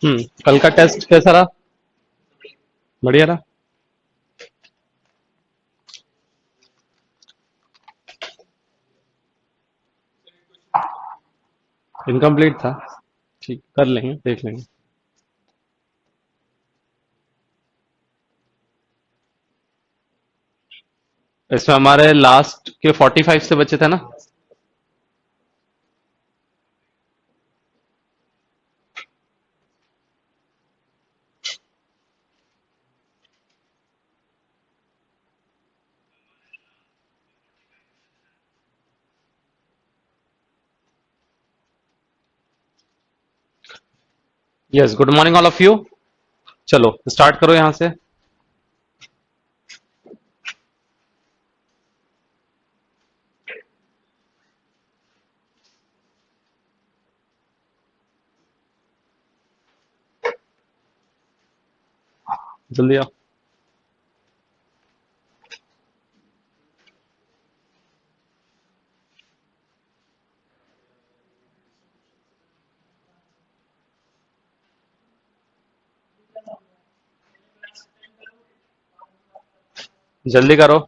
कल का टेस्ट कैसा रहा? बढ़िया रहा। इनकम्प्लीट था। ठीक, कर लेंगे, देख लेंगे। इसमें हमारे लास्ट के 45 से बचे थे ना? Yes, good morning all of you. चलो स्टार्ट करो यहां से। जल्दी आओ। जल्दी करो।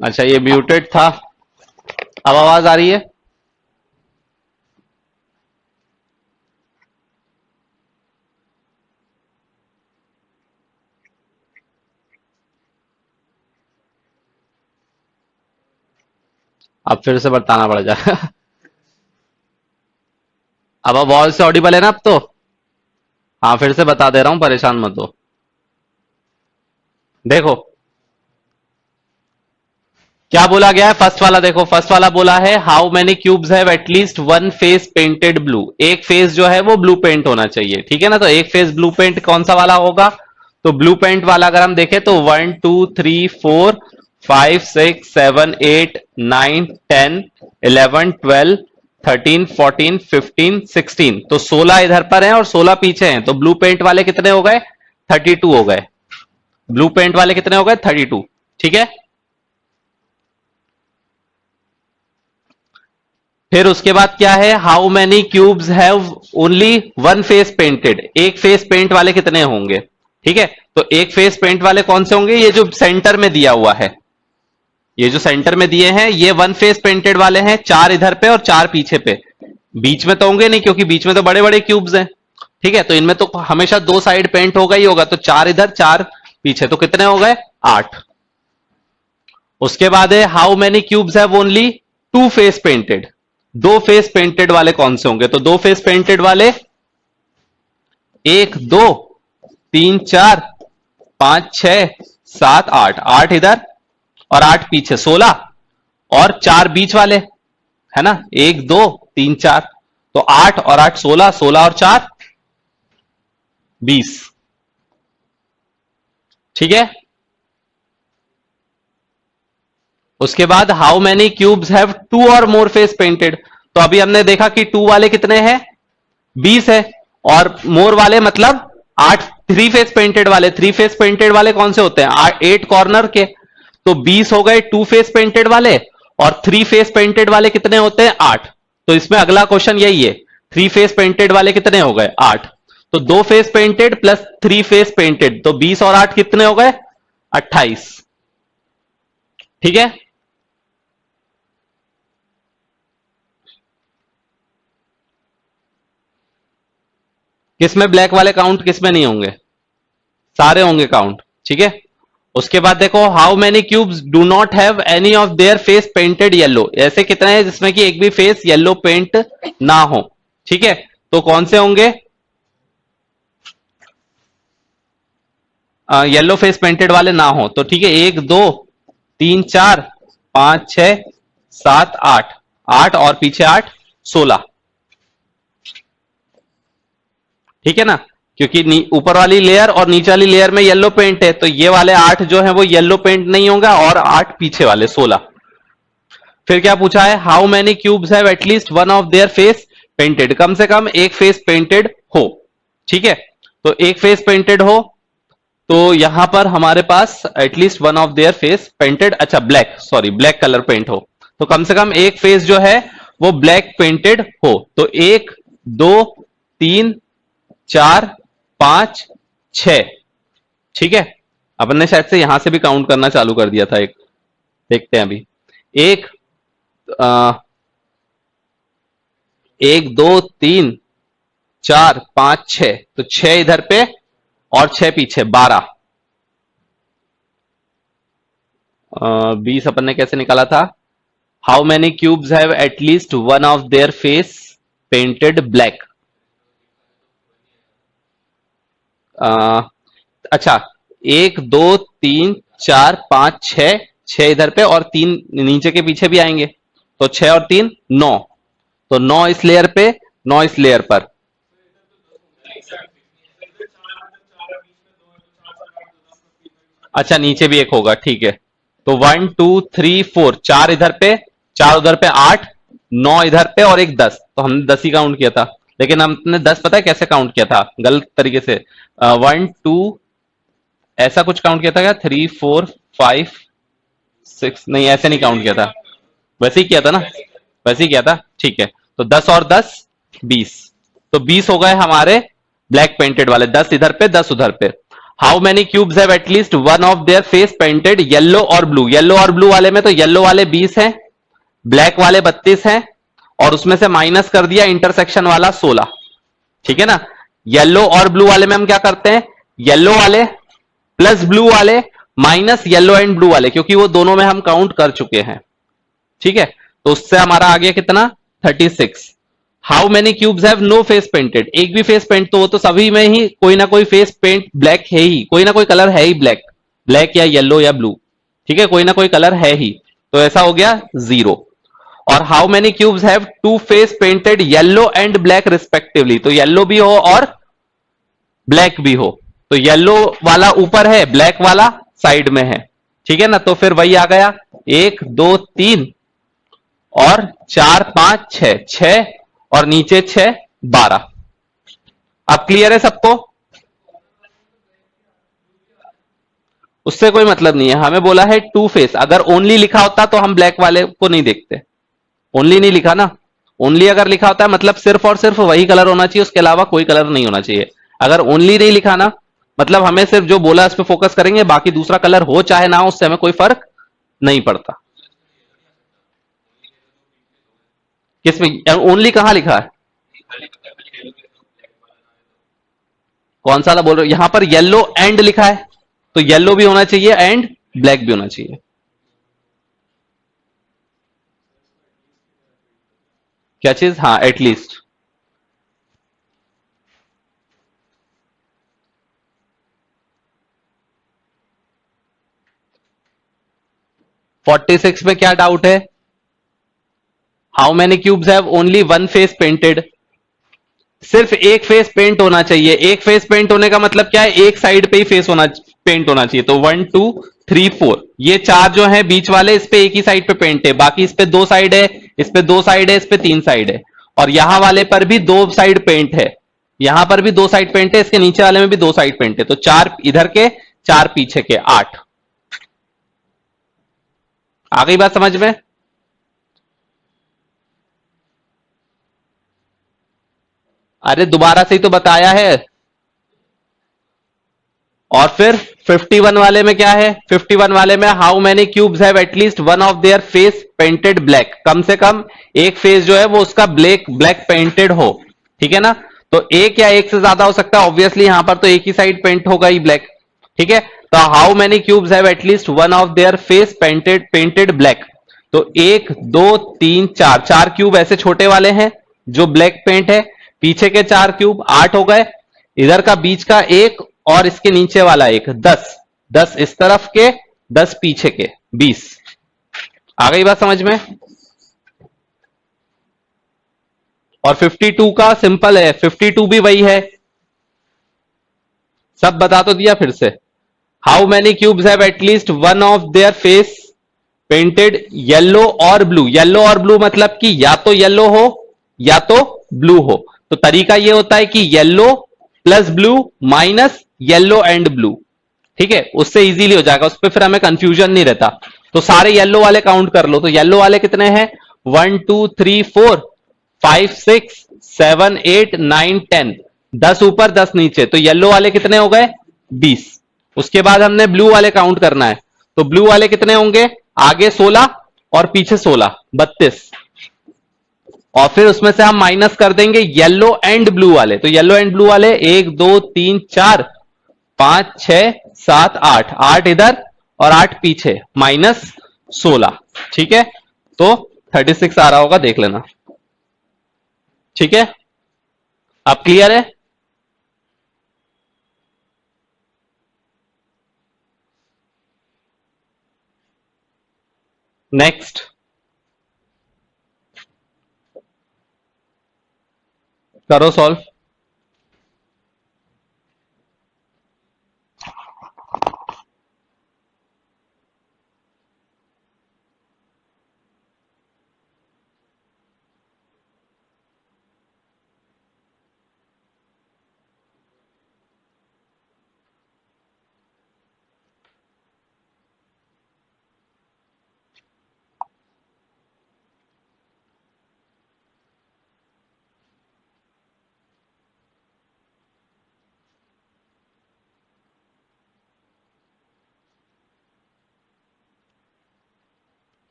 अच्छा, ये म्यूटेड था। अब आवाज आ रही है? अब फिर से बताना पड़ जाएगा। अब वॉइस से ऑडिबल है ना अब तो? हाँ, फिर से बता दे रहा हूं, परेशान मत हो। देखो क्या बोला गया है। फर्स्ट वाला देखो, फर्स्ट वाला बोला है how many cubes have at least one face painted blue. एक फेस जो है वो ब्लू पेंट होना चाहिए, ठीक है ना। तो एक फेस ब्लू पेंट कौन सा वाला होगा? तो ब्लू पेंट वाला अगर हम देखें तो 1 2 3 4 5 6 7 8 9 10 11 12 13 14 15 16। तो 16 इधर पर हैं और 16 पीछे हैं। तो ब्लू पेंट वाले कितने हो गए? 32 हो गए। ब्लू पेंट वाले कितने हो गए? 32। ठीक है। फिर उसके बाद क्या है? How many cubes have only one face painted. एक फेस पेंट वाले कितने होंगे? ठीक है। तो एक फेस पेंट वाले कौन से होंगे? ये जो सेंटर में दिया हुआ है, ये जो सेंटर में दिए हैं ये वन फेस पेंटेड वाले हैं। 4 इधर पे और 4 पीछे पे। बीच में तो होंगे नहीं क्योंकि बीच में तो बड़े बड़े क्यूब्स हैं। ठीक है। तो इनमें तो हमेशा दो साइड पेंट होगा ही होगा। तो 4 इधर 4 पीछे, तो कितने हो गए? 8। उसके बाद है how many cubes have only two face painted. दो फेस पेंटेड वाले कौन से होंगे? तो दो फेस पेंटेड वाले 1 2 3 4 5 6 7 8। 8 इधर और 8 पीछे, 16। और 4 बीच वाले, है ना। 1 2 3 4। तो 8 और 8 16, 16 और 4 20। ठीक है। उसके बाद how many cubes have two और मोर फेस पेंटेड। तो अभी हमने देखा कि टू वाले कितने हैं? 20 है। और मोर वाले मतलब 8 थ्री फेस पेंटेड वाले। थ्री फेस पेंटेड वाले कौन से होते हैं? 8 कॉर्नर के। तो 20 हो गए टू फेस पेंटेड वाले। और थ्री फेस पेंटेड वाले कितने होते हैं? 8। तो इसमें अगला क्वेश्चन यही है, थ्री फेस पेंटेड वाले कितने हो गए? 8। तो दो face painted plus three phase painted, तो 20 और 8 कितने हो गए? 28। ठीक है। किसमें ब्लैक वाले काउंट, किसमें नहीं होंगे? सारे होंगे काउंट। ठीक है। उसके बाद देखो how many cubes do not have any of their face painted yellow. ऐसे कितने हैं जिसमें कि एक भी फेस येलो पेंट ना हो? ठीक है। तो कौन से होंगे? येलो फेस पेंटेड वाले ना हो तो ठीक है। 1 2 3 4 5 6 7 8। 8 और पीछे 8, 16। ठीक है ना। क्योंकि ऊपर वाली लेयर और नीचे वाली लेयर में येलो पेंट है, तो ये वाले 8 जो है वो येलो पेंट नहीं होगा। और 8 पीछे वाले 16। फिर क्या पूछा है? How many cubes have at least one of their face painted. कम से कम एक फेस पेंटेड हो। ठीक है। तो एक फेस पेंटेड हो तो यहां पर हमारे पास at least one of their face painted, अच्छा black, sorry black colour paint हो। तो कम से कम एक फेस जो है वो ब्लैक पेंटेड हो। तो 1 2 3 4 5 6। ठीक है। अपन ने शायद से यहां से भी काउंट करना चालू कर दिया था। एक देखते हैं अभी। एक आ, 1 2 3 4 5 6। तो 6 इधर पे और 6 पीछे, 12। 20 अपन ने कैसे निकाला था? How many cubes have at least one of their face painted black. अच्छा, 1 2 3 4 5 6। 6 इधर पे और 3 नीचे के पीछे भी आएंगे। तो 6 और 3 9। तो 9 इस लेयर पे, 9 इस लेयर पर। अच्छा, नीचे भी एक होगा, ठीक है। तो 1 2 3 4, 4 इधर पे, 4 उधर पे, 8 9 इधर पे और एक 10। तो हमने 10 ही काउंट किया था। लेकिन हमने 10 पता है कैसे काउंट किया था? गलत तरीके से। 1 2 ऐसा कुछ काउंट किया था क्या? 3 4 5 6, नहीं ऐसे नहीं काउंट किया था। वैसे ही किया था ना? वैसे ही किया था, ठीक है। तो 10 और 10 20। तो 20 हो गए हमारे ब्लैक पेंटेड वाले। 10 इधर पे 10 उधर पे। How many cubes have at least one of their face painted yellow और ब्लू। येलो और ब्लू वाले में तो येलो वाले 20 हैं, ब्लैक वाले 32 हैं, और उसमें से माइनस कर दिया इंटरसेक्शन वाला 16। ठीक है ना। येलो और ब्लू वाले में हम क्या करते हैं, येलो वाले प्लस ब्लू वाले माइनस येलो एंड ब्लू वाले, क्योंकि वो दोनों में हम काउंट कर चुके हैं। ठीक है, तो उससे हमारा आ गया कितना, 36। How many cubes have no face painted. एक भी फेस पेंट, तो वो तो सभी में ही कोई ना कोई फेस पेंट ब्लैक है ही, कोई ना कोई कलर है ही ब्लैक, ब्लैक या येलो या ब्लू। ठीक है, कोई ना कोई कलर है ही, तो ऐसा हो गया 0। और how many cubes have two face painted yellow and black respectively. तो येलो भी हो और ब्लैक भी हो, तो येलो वाला ऊपर है, ब्लैक वाला साइड में है। ठीक है ना, तो फिर वही आ गया 1 2 3 और 4 5 6, 6 और नीचे 6 12। अब क्लियर है सबको। उससे कोई मतलब नहीं है, हमें बोला है टू फेस। अगर ओनली लिखा होता तो हम ब्लैक वाले को नहीं देखते। ओनली नहीं लिखा ना, ओनली अगर लिखा होता है मतलब सिर्फ और सिर्फ वही कलर होना चाहिए, उसके अलावा कोई कलर नहीं होना चाहिए। अगर ओनली नहीं लिखा ना, मतलब हमें सिर्फ जो बोला उस पर फोकस करेंगे, बाकी दूसरा कलर हो चाहे ना हो उससे हमें कोई फर्क नहीं पड़ता। किसमें ओनली कहां लिखा है, कौन सा वाला बोल रहे हो, यहां पर येलो एंड लिखा है, तो येलो भी होना चाहिए एंड ब्लैक भी होना चाहिए। क्या चीज, हाँ एटलीस्ट। 46 में क्या डाउट है, how many cubes have only one face painted. सिर्फ एक फेस पेंट होना चाहिए। एक फेस पेंट होने का मतलब क्या है, एक साइड पे ही फेस होना, पेंट होना चाहिए। तो 1 2 3 4, ये चार जो है बीच वाले, इस पे एक ही साइड पे पेंट है, बाकी इस पे दो साइड है, इस पे दो साइड है, इस पे तीन साइड है, और यहां वाले पर भी दो साइड पेंट है, यहां पर भी दो साइड पेंट है, इसके नीचे वाले में भी दो साइड पेंट है। तो चार इधर के, चार पीछे के, 8। आ गई बात समझ में। अरे दोबारा से ही तो बताया है। और फिर 51 वाले में क्या है, 51 वाले में how many cubes have at least one of their face painted black. कम से कम एक फेस जो है वो उसका ब्लैक ब्लैक पेंटेड हो। ठीक है ना, तो एक या एक से ज्यादा हो सकता है, ऑब्वियसली यहां पर तो एक ही साइड पेंट होगा ही ब्लैक। ठीक है, तो how many cubes have at least one of their face painted painted black. तो एक दो तीन चार, चार क्यूब ऐसे छोटे वाले हैं जो ब्लैक पेंट है, पीछे के चार क्यूब 8 हो गए, इधर का बीच का एक और इसके नीचे वाला एक, 10। 10 इस तरफ के, 10 पीछे के, 20। आ गई बात समझ में। और 52 का सिंपल है, 52 भी वही है, सब बता तो दिया फिर से। How many cubes have at least one of their face painted yellow और ब्लू। येलो और ब्लू मतलब कि या तो येलो हो या तो ब्लू हो। तो तरीका यह होता है कि yellow plus blue minus yellow and blue. ठीक है, उससे इजीली हो जाएगा, उस पर फिर हमें कंफ्यूजन नहीं रहता। तो सारे येलो वाले काउंट कर लो, तो येलो वाले कितने हैं, 1 2 3 4 5 6 7 8 9 10। 10 ऊपर 10 नीचे, तो येलो वाले कितने हो गए, 20। उसके बाद हमने ब्लू वाले काउंट करना है, तो ब्लू वाले कितने होंगे, आगे 16 और पीछे 16, 32। और फिर उसमें से हम माइनस कर देंगे येलो एंड ब्लू वाले, तो येलो एंड ब्लू वाले 1 2 3 4 5 6 7 8, 8 इधर और 8 पीछे, माइनस 16। ठीक है, तो 36 आ रहा होगा, देख लेना। ठीक है, अब क्लियर है। नेक्स्ट करो सॉल्व।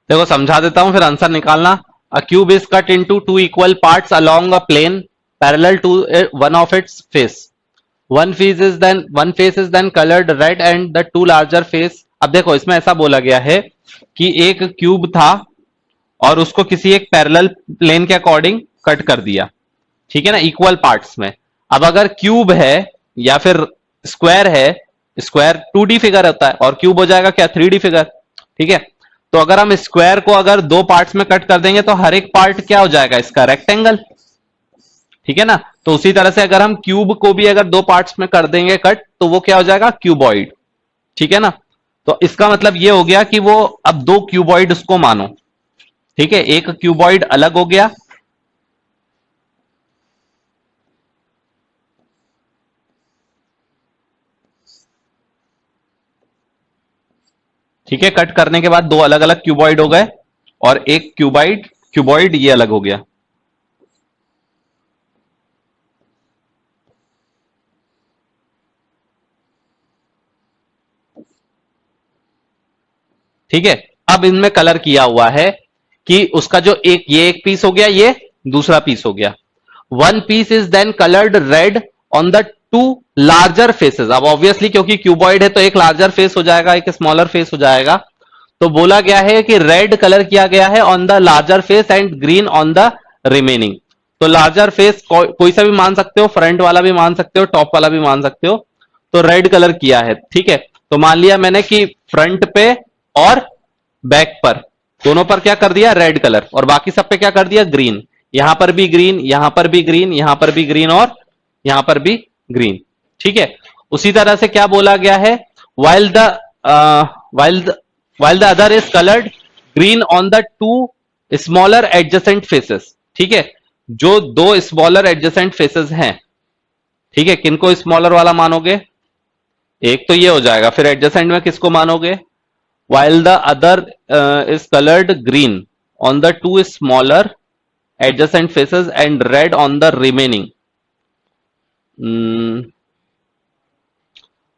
देखो समझा देता हूं फिर आंसर निकालना। A cube is cut into two equal parts along a plane parallel to one of its face. One face is then coloured red and the two larger face. अब देखो इसमें ऐसा बोला गया है कि एक क्यूब था और उसको किसी एक पैरेलल प्लेन के अकॉर्डिंग कट कर दिया, ठीक है ना, इक्वल पार्ट्स में। अब अगर क्यूब है या फिर स्क्वायर है, स्क्वायर 2D फिगर होता है और क्यूब हो जाएगा क्या, 3D फिगर, ठीक है। तो अगर हम स्क्वायर को अगर दो पार्ट्स में कट कर देंगे तो हर एक पार्ट क्या हो जाएगा इसका, रेक्टेंगल, ठीक है ना। तो उसी तरह से अगर हम क्यूब को भी अगर दो पार्ट्स में कर देंगे कट तो वो क्या हो जाएगा, क्यूबॉइड, ठीक है ना। तो इसका मतलब ये हो गया कि वो अब दो क्यूबॉइड उसको मानो, ठीक है, एक क्यूबॉइड अलग हो गया, ठीक है, कट करने के बाद दो अलग अलग क्यूबॉइड हो गए और एक क्यूबॉइड ये अलग हो गया। ठीक है, अब इनमें कलर किया हुआ है कि उसका जो एक ये एक पीस हो गया, ये दूसरा पीस हो गया। One piece is then coloured red on the two larger faces. अब ऑब्वियसली क्योंकि क्यूबॉइड है तो एक लार्जर फेस हो जाएगा, एक स्मॉलर फेस हो जाएगा। तो बोला गया है कि रेड कलर किया गया है on the larger face and green on the remaining. तो लार्जर फेस कोई सा भी मान सकते हो, फ्रंट वाला भी मान सकते हो, टॉप वाला भी मान सकते हो। तो रेड कलर किया है, ठीक है। तो मान लिया मैंने कि फ्रंट पे और बैक पर दोनों पर क्या कर दिया, रेड कलर, और बाकी सब पे क्या कर दिया, ग्रीन। यहां पर भी ग्रीन, यहां पर भी ग्रीन, यहां पर भी ग्रीन और यहां पर भी ग्रीन, ठीक है। उसी तरह से क्या बोला गया है, while the while the while the other is colored green on the two smaller adjacent faces, ठीक है। जो दो स्मॉलर एडजेसेंट फेसेस हैं, ठीक है, किनको स्मॉलर वाला मानोगे, एक तो ये हो जाएगा, फिर एडजेसेंट में किसको मानोगे, while the other is colored green on the two smaller adjacent faces and red on the remaining।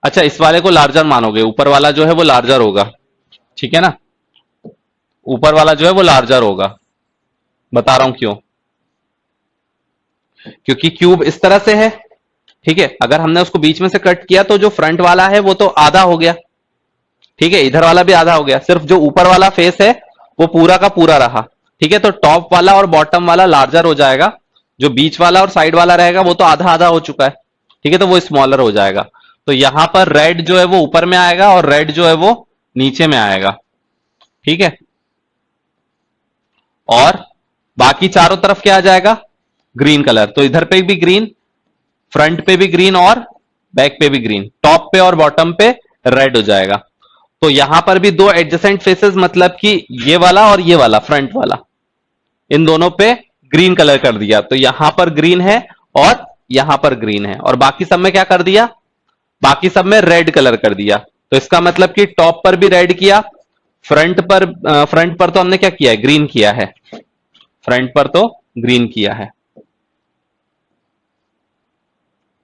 अच्छा, इस वाले को लार्जर मानोगे, ऊपर वाला जो है वो लार्जर होगा, ठीक है ना, ऊपर वाला जो है वो लार्जर होगा। बता रहा हूं क्यों, क्योंकि क्यूब इस तरह से है, ठीक है। अगर हमने उसको बीच में से कट किया तो जो फ्रंट वाला है वो तो आधा हो गया, ठीक है, इधर वाला भी आधा हो गया, सिर्फ जो ऊपर वाला फेस है वो पूरा का पूरा रहा, ठीक है। तो टॉप वाला और बॉटम वाला लार्जर हो जाएगा, जो बीच वाला और साइड वाला रहेगा वो तो आधा आधा हो चुका है, ठीक है, तो वो स्मॉलर हो जाएगा। तो यहां पर रेड जो है वो ऊपर में आएगा और रेड जो है वो नीचे में आएगा, ठीक है। और बाकी चारों तरफ क्या आ जाएगा, ग्रीन कलर। तो इधर पे भी ग्रीन, फ्रंट पे भी ग्रीन और बैक पे भी ग्रीन, टॉप पे और बॉटम पे रेड हो जाएगा। तो यहां पर भी दो एडजेसेंट फेसेस, मतलब कि ये वाला और ये वाला फ्रंट वाला, इन दोनों पे ग्रीन कलर कर दिया। तो यहां पर ग्रीन है और यहां पर ग्रीन है, और बाकी सब में क्या कर दिया, बाकी सब में रेड कलर कर दिया। तो इसका मतलब कि टॉप पर भी रेड किया, फ्रंट पर तो हमने क्या किया है, ग्रीन किया है, फ्रंट पर तो ग्रीन किया है,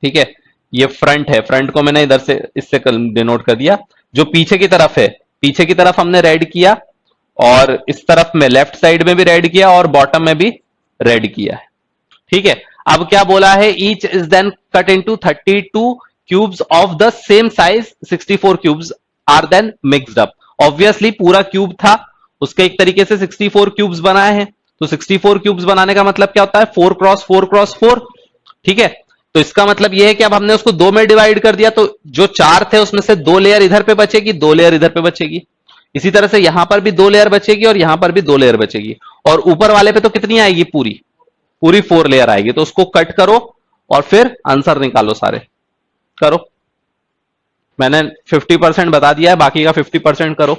ठीक है। ये फ्रंट है, फ्रंट को मैंने इधर से इससे डिनोट कर दिया। जो पीछे की तरफ है, पीछे की तरफ हमने रेड किया, और इस तरफ में लेफ्ट साइड में भी रेड किया और बॉटम में भी रेड किया है, ठीक है। अब क्या बोला है, each is then cut into 32 cubes of the same size, 64 cubes are then mixed up. Obviously पूरा क्यूब था, उसके एक तरीके से 64 क्यूब्स बनाए हैं, तो 64 क्यूब्स बनाने का मतलब क्या होता है, 4 क्रॉस 4 क्रॉस 4। ठीक है, तो इसका मतलब यह है कि अब हमने उसको दो में डिवाइड कर दिया, तो जो चार थे उसमें से दो लेयर इधर पे बचेगी, दो लेयर इधर पे बचेगी। इसी तरह से यहां पर भी दो लेयर बचेगी और यहां पर भी दो लेयर बचेगी, और ऊपर वाले पे तो कितनी आएगी, पूरी पूरी 4 लेयर आएगी। तो उसको कट करो और फिर आंसर निकालो, सारे करो। मैंने 50% बता दिया है, बाकी का 50% करो।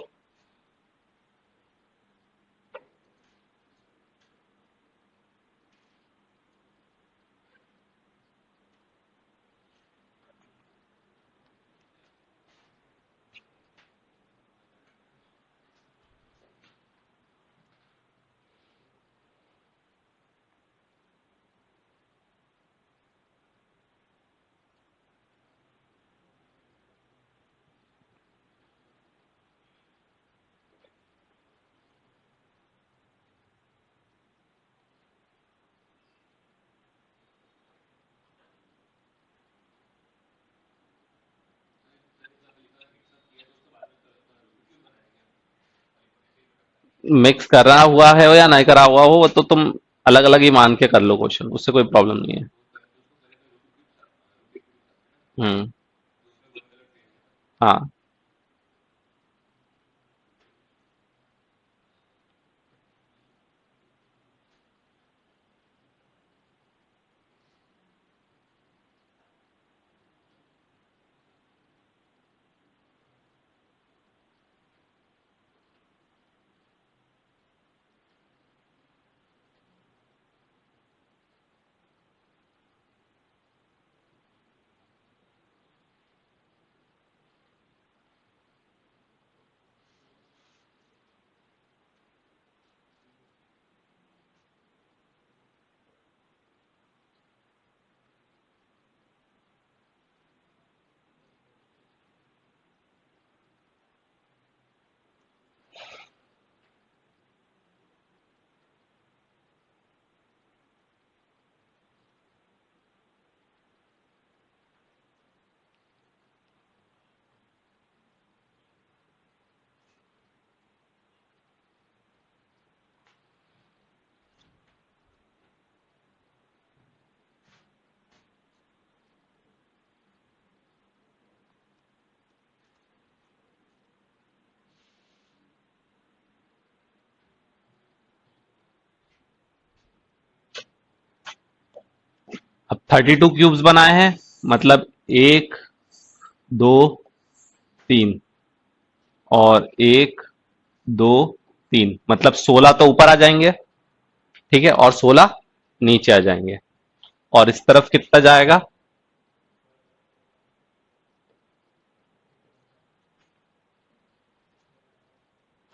मिक्स करा हुआ है हो या नहीं करा हुआ हो, वो तो तुम अलग अलग ही मान के कर लो क्वेश्चन, उससे कोई प्रॉब्लम नहीं है। हम्म। हाँ। अब 32 क्यूब्स बनाए हैं, मतलब एक, दो, तीन, और एक, दो, तीन, मतलब 16 तो ऊपर आ जाएंगे। ठीक है, और 16 नीचे आ जाएंगे, और इस तरफ कितना जाएगा,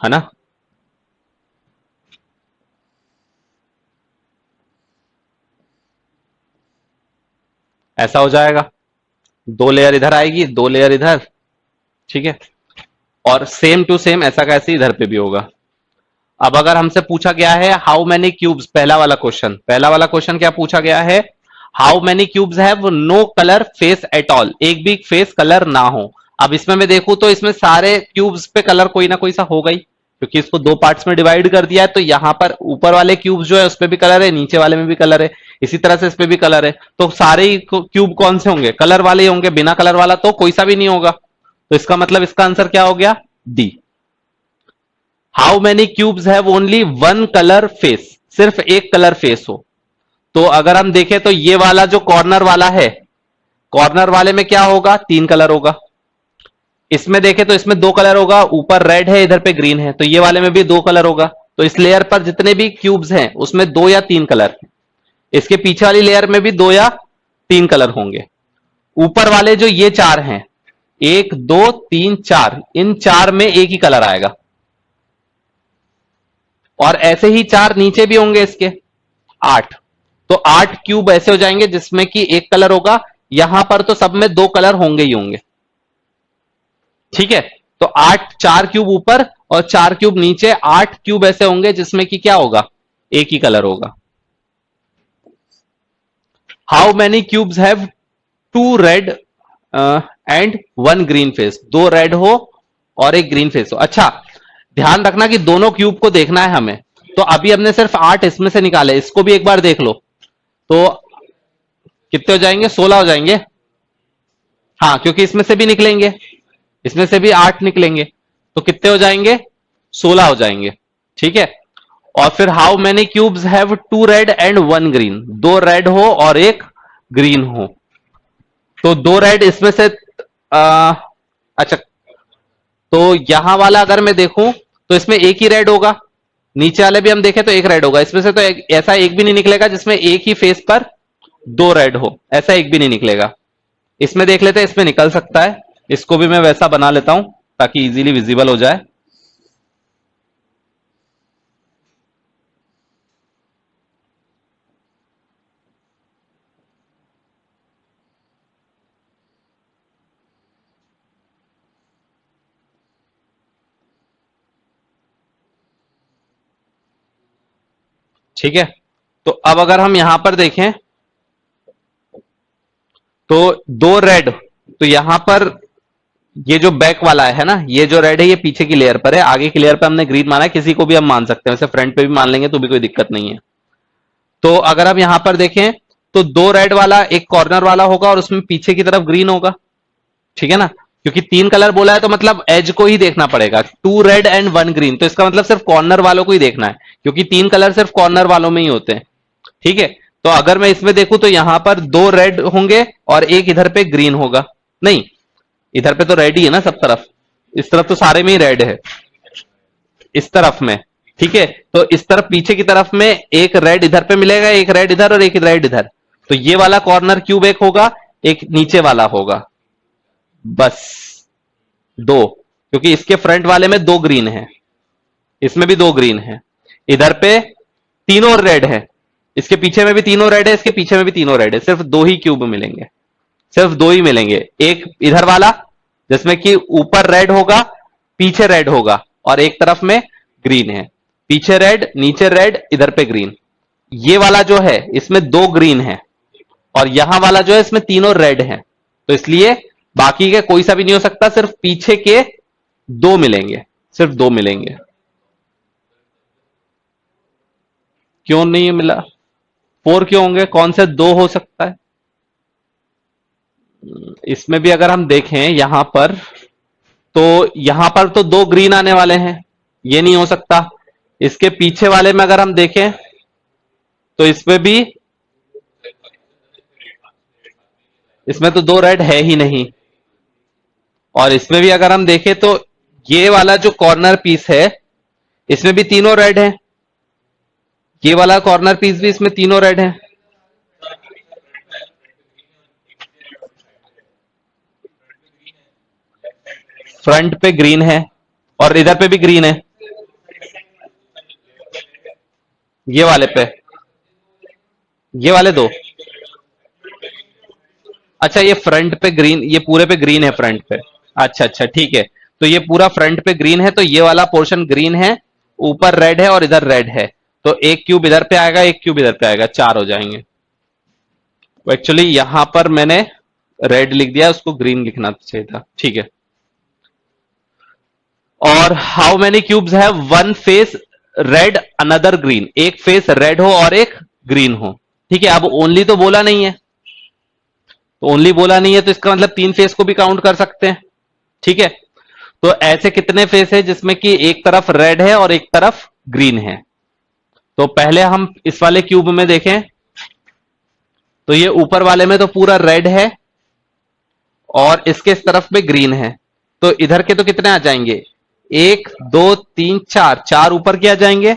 है ना। ऐसा हो जाएगा, दो लेयर इधर आएगी, दो लेयर इधर। ठीक है, और सेम टू सेम ऐसा कैसे इधर पे भी होगा। अब अगर हमसे पूछा गया है हाउ मेनी क्यूब्स, पहला वाला क्वेश्चन क्या पूछा गया है, how many cubes have no colour face at all, एक भी फेस कलर ना हो। अब इसमें मैं देखूं तो इसमें सारे क्यूब्स पे कलर कोई ना कोई सा होगा ही, क्योंकि इसको दो पार्ट्स में डिवाइड कर दिया है, तो यहां पर ऊपर वाले क्यूब्स जो है उसपे भी कलर है, नीचे वाले में भी कलर है, इसी तरह से इस पे भी कलर है। तो सारे ही क्यूब कौन से होंगे, कलर वाले ही होंगे, बिना कलर वाला तो कोई सा भी नहीं होगा। तो इसका मतलब इसका आंसर क्या हो गया, D. How many cubes have only one colour face, सिर्फ एक कलर फेस हो। तो अगर हम देखें तो ये वाला जो कॉर्नर वाला है, कॉर्नर वाले में क्या होगा, तीन कलर होगा। इसमें देखें तो इसमें दो कलर होगा, ऊपर रेड है इधर पे ग्रीन है, तो ये वाले में भी दो कलर होगा। तो इस लेयर पर जितने भी क्यूब्स हैं उसमें दो या तीन कलर हैं। इसके पीछे वाली लेयर में भी दो या तीन कलर होंगे। ऊपर वाले जो ये चार हैं, एक, दो, तीन, चार, इन चार में एक ही कलर आएगा, और ऐसे ही चार नीचे भी होंगे इसके, आठ। तो आठ क्यूब ऐसे हो जाएंगे जिसमें कि एक कलर होगा, यहां पर तो सब में दो कलर होंगे ही होंगे। ठीक है, तो आठ, चार क्यूब ऊपर और चार क्यूब नीचे, आठ क्यूब ऐसे होंगे जिसमें कि क्या होगा, एक ही कलर होगा। How many cubes have two red and one green face, दो रेड हो और एक ग्रीन फेस हो। अच्छा, ध्यान रखना कि दोनों क्यूब को देखना है हमें। तो अभी हमने सिर्फ 8 इसमें से निकाले, इसको भी एक बार देख लो। तो कितने हो जाएंगे? 16 हो जाएंगे। हाँ, क्योंकि इसमें से भी निकलेंगे, इसमें से भी 8 निकलेंगे, तो कितने हो जाएंगे? 16 हो जाएंगे। ठीक है। और फिर how many cubes have two red and one green, दो रेड हो और एक ग्रीन हो। तो दो रेड इसमें से अच्छा, तो यहां वाला अगर मैं देखूं तो इसमें एक ही रेड होगा, नीचे वाले भी हम देखें तो एक रेड होगा। इसमें से तो ऐसा एक भी नहीं निकलेगा जिसमें एक ही फेस पर दो रेड हो, ऐसा एक भी नहीं निकलेगा। इसमें देख लेते हैं, इसमें निकल सकता है। इसको भी मैं वैसा बना लेता हूं ताकि इजीली विजिबल हो जाए। ठीक है। तो अब अगर हम यहां पर देखें तो दो रेड, तो यहां पर ये जो बैक वाला है ना, ये जो रेड है ये पीछे की लेयर पर है, आगे की लेयर पर हमने ग्रीन माना है। किसी को भी हम मान सकते हैं, वैसे फ्रंट पे भी मान लेंगे तो भी कोई दिक्कत नहीं है। तो अगर हम यहां पर देखें तो दो रेड वाला एक कॉर्नर वाला होगा और उसमें पीछे की तरफ ग्रीन होगा। ठीक है ना, क्योंकि तीन कलर बोला है तो मतलब एज को ही देखना पड़ेगा। Two red and one green, तो इसका मतलब सिर्फ कॉर्नर वालों को ही देखना है, क्योंकि तीन कलर सिर्फ कॉर्नर वालों में ही होते हैं। ठीक है। तो अगर मैं इसमें देखूं तो यहां पर दो रेड होंगे और एक इधर पे ग्रीन होगा। नहीं, इधर पे तो रेड ही है ना सब तरफ, इस तरफ तो सारे में ही रेड है, इस तरफ में। ठीक है। तो इस तरफ पीछे की तरफ में एक रेड इधर पे मिलेगा, एक रेड इधर और एक रेड इधर। तो ये वाला कॉर्नर क्यूब एक होगा, एक नीचे वाला होगा, बस दो। क्योंकि इसके फ्रंट वाले में दो ग्रीन है, इसमें भी दो ग्रीन है, इधर पे तीनों रेड है, इसके पीछे में भी तीनों रेड है, इसके पीछे में भी तीनों रेड है। सिर्फ दो ही क्यूब मिलेंगे, सिर्फ दो ही मिलेंगे। एक इधर वाला जिसमें कि ऊपर रेड होगा, पीछे रेड होगा, और एक तरफ में ग्रीन है, पीछे रेड नीचे रेड इधर पे ग्रीन। ये वाला जो है इसमें दो ग्रीन है, और यहां वाला जो है इसमें तीनों रेड है। तो इसलिए बाकी के कोई सा भी नहीं हो सकता, सिर्फ पीछे के दो मिलेंगे, सिर्फ दो मिलेंगे। क्यों नहीं मिला? फोर क्यों होंगे? कौन से दो हो सकता है? इसमें भी अगर हम देखें यहां पर, तो यहां पर तो दो ग्रीन आने वाले हैं, ये नहीं हो सकता। इसके पीछे वाले में अगर हम देखें तो इसमें भी, इसमें तो दो रेड है ही नहीं। और इसमें भी अगर हम देखें तो ये वाला जो कॉर्नर पीस है इसमें भी तीनों रेड है, ये वाला कॉर्नर पीस भी इसमें तीनों रेड है। फ्रंट पे ग्रीन है और इधर पे भी ग्रीन है, ये वाले पे, ये वाले दो। अच्छा, ये फ्रंट पे ग्रीन, ये पूरे पे ग्रीन है फ्रंट पे। अच्छा अच्छा, ठीक है। तो ये पूरा फ्रंट पे ग्रीन है, तो ये वाला पोर्शन ग्रीन है, ऊपर रेड है और इधर रेड है। तो एक क्यूब इधर पे आएगा, एक क्यूब इधर पे आएगा, चार हो जाएंगे। तो एक्चुअली यहां पर मैंने रेड लिख दिया, उसको ग्रीन लिखना चाहिए था। ठीक है। और how many cubes have one face red another green, एक फेस रेड हो और एक ग्रीन हो। ठीक है। अब ओनली तो बोला नहीं है, तो ओनली बोला नहीं है तो इसका मतलब तीन फेस को भी काउंट कर सकते हैं। ठीक है। तो ऐसे कितने फेस है जिसमें कि एक तरफ रेड है और एक तरफ ग्रीन है? तो पहले हम इस वाले क्यूब में देखें तो ये ऊपर वाले में तो पूरा रेड है और इसके इस तरफ में ग्रीन है। तो इधर के तो कितने आ जाएंगे? एक दो तीन चार, चार ऊपर के आ जाएंगे,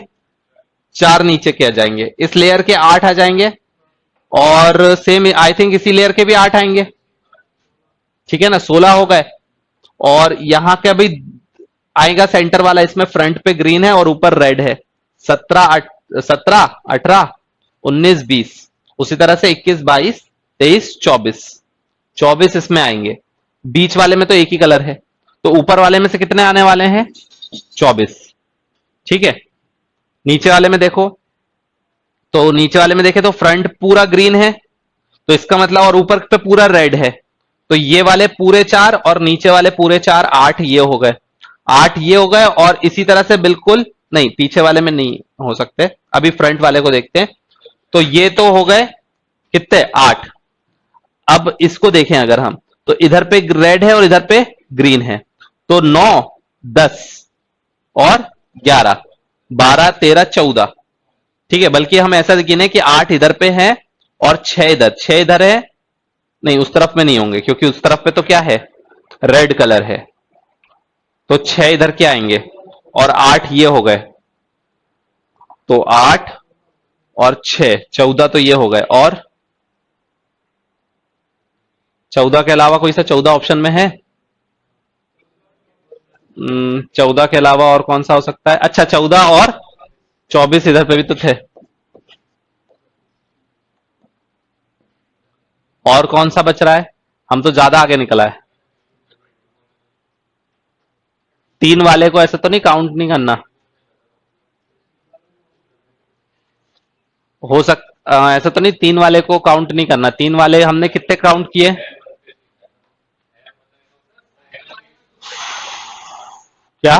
चार नीचे के आ जाएंगे। इस लेयर के 8 आ जाएंगे और सेम आई थिंक इसी लेयर के भी 8 आएंगे। ठीक है ना, 16 हो गए। और यहां का भी आएगा सेंटर वाला, इसमें फ्रंट पे ग्रीन है और ऊपर रेड है। 17 18 19 20, उसी तरह से 21 22 23 24, 24 इसमें आएंगे। बीच वाले में तो एक ही कलर है, तो ऊपर वाले में से कितने आने वाले हैं? 24। ठीक है। नीचे वाले में देखो, तो नीचे वाले में देखे तो फ्रंट पूरा ग्रीन है, तो इसका मतलब, और ऊपर पे पूरा रेड है, तो ये वाले पूरे 4 और नीचे वाले पूरे 4, 8 ये हो गए, 8 ये हो गए। और इसी तरह से बिल्कुल नहीं, पीछे वाले में नहीं हो सकते, अभी फ्रंट वाले को देखते हैं। तो ये तो हो गए कितने, 8। अब इसको देखें अगर हम, तो इधर पे रेड है और इधर पे ग्रीन है, तो 9, 10 और 11, 12, 13, 14। ठीक है, बल्कि हम ऐसा गिने कि 8 इधर पे है और 6 इधर, 6 इधर है, नहीं उस तरफ में नहीं होंगे क्योंकि उस तरफ पे तो क्या है, रेड कलर है, तो 6 इधर के आएंगे और 8 ये हो गए, तो 8 और 6, 14 तो ये हो गए। और 14 के अलावा कोई सा 14 ऑप्शन में है? 14 के अलावा और कौन सा हो सकता है? अच्छा, 14 और 24 इधर पे भी तो थे। और कौन सा बच रहा है? हम तो ज्यादा आगे निकला है। 3 वाले को ऐसे तो नहीं काउंट नहीं करना, हो ऐसा तो नहीं 3 वाले को काउंट नहीं करना। 3 वाले हमने कितने काउंट किए? क्या?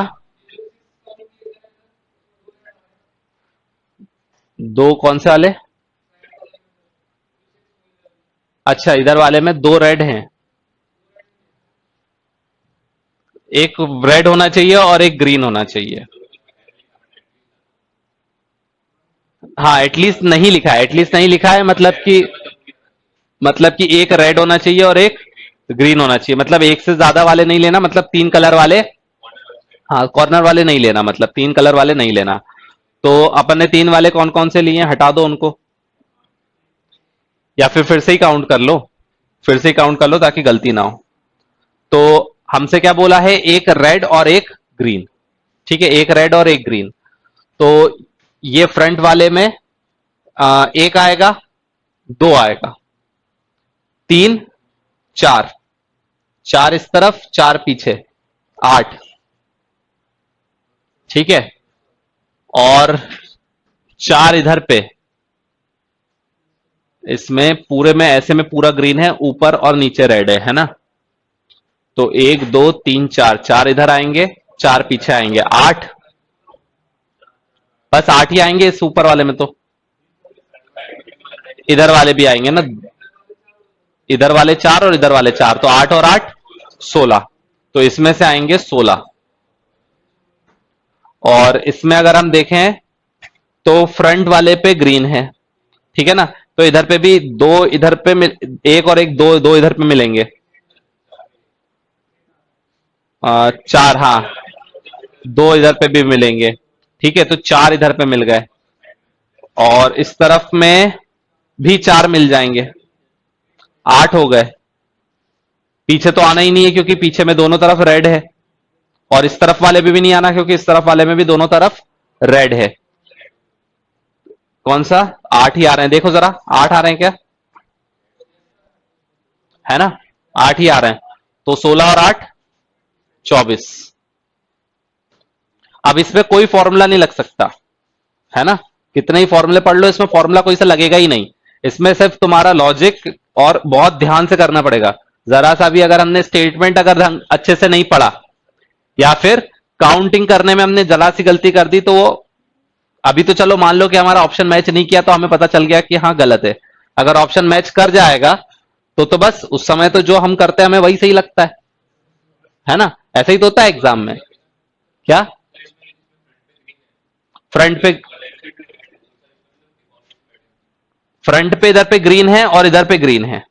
2 कौन से वाले? अच्छा, इधर वाले में 2 रेड हैं, एक रेड होना चाहिए और एक ग्रीन होना चाहिए। हाँ, एटलीस्ट नहीं लिखा है, एटलीस्ट नहीं लिखा है, मतलब कि एक रेड होना चाहिए और एक ग्रीन होना चाहिए, मतलब एक से ज्यादा वाले नहीं लेना, मतलब 3 कलर वाले। हाँ, कॉर्नर वाले नहीं लेना, मतलब 3 कलर वाले नहीं लेना। तो अपन ने 3 वाले कौन कौन से लिए हैं, हटा दो उनको, या फिर से ही काउंट कर लो, फिर से ही काउंट कर लो ताकि गलती ना हो। तो हमसे क्या बोला है, एक रेड और एक ग्रीन। ठीक है, एक रेड और एक ग्रीन। तो ये फ्रंट वाले में एक आएगा, 2 आएगा, 3, 4, 4 इस तरफ, 4 पीछे, 8। ठीक है, और 4 इधर पे, इसमें पूरे में ऐसे में पूरा ग्रीन है, ऊपर और नीचे रेड है ना। तो 1, 2, 3, 4, 4 इधर आएंगे, 4 पीछे आएंगे, 8। बस 8 ही आएंगे इस ऊपर वाले में, तो इधर वाले भी आएंगे ना, इधर वाले 4 और इधर वाले 4, तो 8 और 8, 16। तो इसमें से आएंगे 16। और इसमें अगर हम देखें तो फ्रंट वाले पे ग्रीन है, ठीक है ना, तो इधर पे भी 2 इधर पे एक और एक, 2 2 इधर पे मिलेंगे, 4, हाँ 2 इधर पे भी मिलेंगे। ठीक है, तो 4 इधर पे मिल गए, और इस तरफ में भी 4 मिल जाएंगे, 8 हो गए। पीछे तो आना ही नहीं है क्योंकि पीछे में दोनों तरफ रेड है, और इस तरफ वाले भी नहीं आना क्योंकि इस तरफ वाले में भी दोनों तरफ रेड है। कौन सा? 8 ही आ रहे हैं, देखो जरा 8 आ रहे हैं क्या, है ना, 8 ही आ रहे हैं। तो 16 और 8, 24। अब इसमें कोई फॉर्मूला नहीं लग सकता, है ना, कितने ही फॉर्मूले पढ़ लो, इसमें फॉर्मूला कोई सा लगेगा ही नहीं। इसमें सिर्फ तुम्हारा लॉजिक और बहुत ध्यान से करना पड़ेगा। जरा सा भी अगर हमने स्टेटमेंट अगर अच्छे से नहीं पढ़ा, या फिर काउंटिंग करने में हमने जरा सी गलती कर दी, तो वो, अभी तो चलो मान लो कि हमारा ऑप्शन मैच नहीं किया तो हमें पता चल गया कि हाँ गलत है। अगर ऑप्शन मैच कर जाएगा तो बस उस समय तो जो हम करते हैं हमें वही सही लगता है ना। ऐसा ही तो होता है एग्जाम में। क्या? फ्रंट पे, फ्रंट पे इधर पे ग्रीन है और इधर पे ग्रीन है,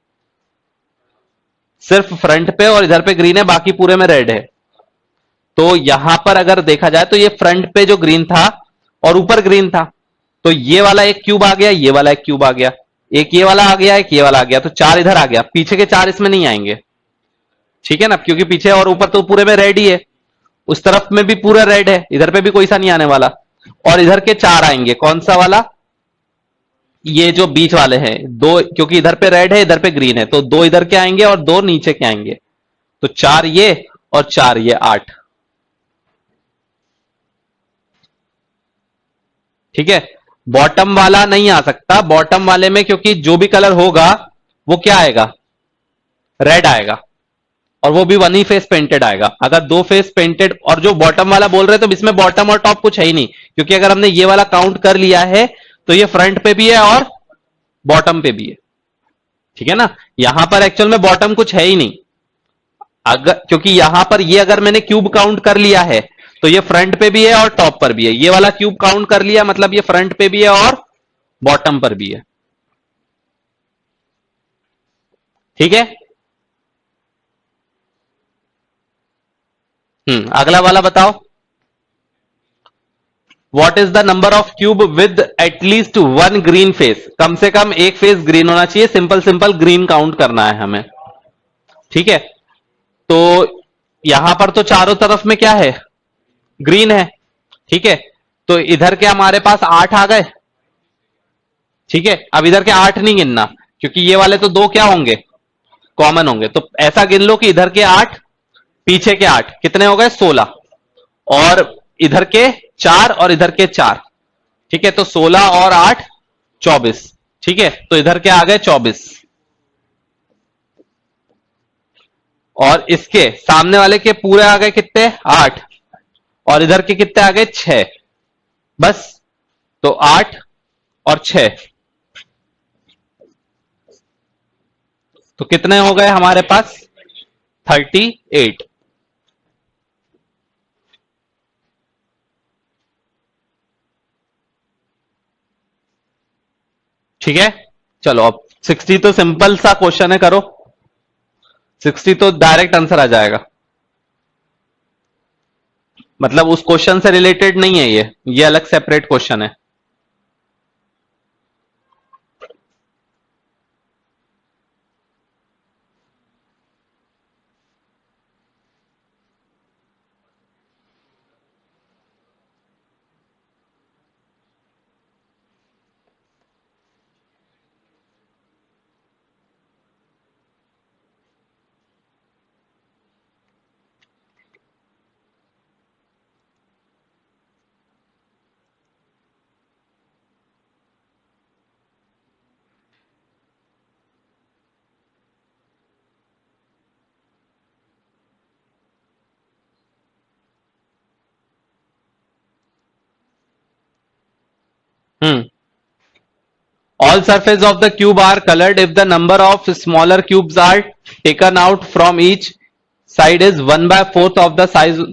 सिर्फ फ्रंट पे और इधर पे ग्रीन है, बाकी पूरे में रेड है। तो यहां पर अगर देखा जाए तो ये फ्रंट पे जो ग्रीन था और ऊपर ग्रीन था, तो ये वाला एक क्यूब आ गया, ये वाला एक क्यूब आ गया, एक ये वाला आ गया, एक ये वाला आ गया, तो 4 इधर आ गया, पीछे के 4 इसमें नहीं आएंगे। ठीक है ना, क्योंकि पीछे और ऊपर तो पूरे में रेड ही है, उस तरफ में भी पूरा रेड है, इधर पे भी कोई सा नहीं आने वाला। और इधर के 4 आएंगे, कौन सा वाला? ये जो बीच वाले हैं 2, क्योंकि इधर पे रेड है इधर पे ग्रीन है, तो 2 इधर के आएंगे और 2 नीचे के आएंगे, तो 4 ये और 4 ये, 8। ठीक है, बॉटम वाला नहीं आ सकता, बॉटम वाले में क्योंकि जो भी कलर होगा वो क्या आएगा, रेड आएगा, और वो भी वन ही फेस पेंटेड आएगा। अगर दो फेस पेंटेड, और जो बॉटम वाला बोल रहे तो इसमें बॉटम और टॉप कुछ है ही नहीं, क्योंकि अगर हमने ये वाला काउंट कर लिया है तो ये फ्रंट पे भी है और बॉटम पे भी है, ठीक है ना। यहां पर एक्चुअल में बॉटम कुछ है ही नहीं, अगर क्योंकि यहां पर ये अगर मैंने क्यूब काउंट कर लिया है तो ये फ्रंट पे भी है और टॉप पर भी है। ये वाला क्यूब काउंट कर लिया मतलब ये फ्रंट पे भी है और बॉटम पर भी है, ठीक है। अगला वाला बताओ। What is the number of cube with at least one green face, कम से कम एक फेस ग्रीन होना चाहिए, सिंपल सिंपल ग्रीन काउंट करना है हमें, ठीक है। तो यहां पर तो चारों तरफ में क्या है, ग्रीन है, ठीक है। तो इधर के हमारे पास 8 आ गए, ठीक है। अब इधर के 8 नहीं गिनना, क्योंकि ये वाले तो दो क्या होंगे, कॉमन होंगे। तो ऐसा गिन लो कि इधर के 8, पीछे के 8, कितने हो गए 16, और इधर के 4 और इधर के 4, ठीक है। तो 16 और 8 24, ठीक है। तो इधर के आ गए 24, और इसके सामने वाले के पूरे आ गए कितने 8, और इधर के कितने आ गए 6, बस। तो 8 और 6, तो कितने हो गए हमारे पास 38, ठीक है। चलो अब 60 तो सिंपल सा क्वेश्चन है, करो 60 तो डायरेक्ट आंसर आ जाएगा, मतलब उस क्वेश्चन से रिलेटेड नहीं है ये अलग सेपरेट क्वेश्चन है। हम्म All surface of the cube are colored if the number of smaller cubes are taken out from each side is 1/4 of the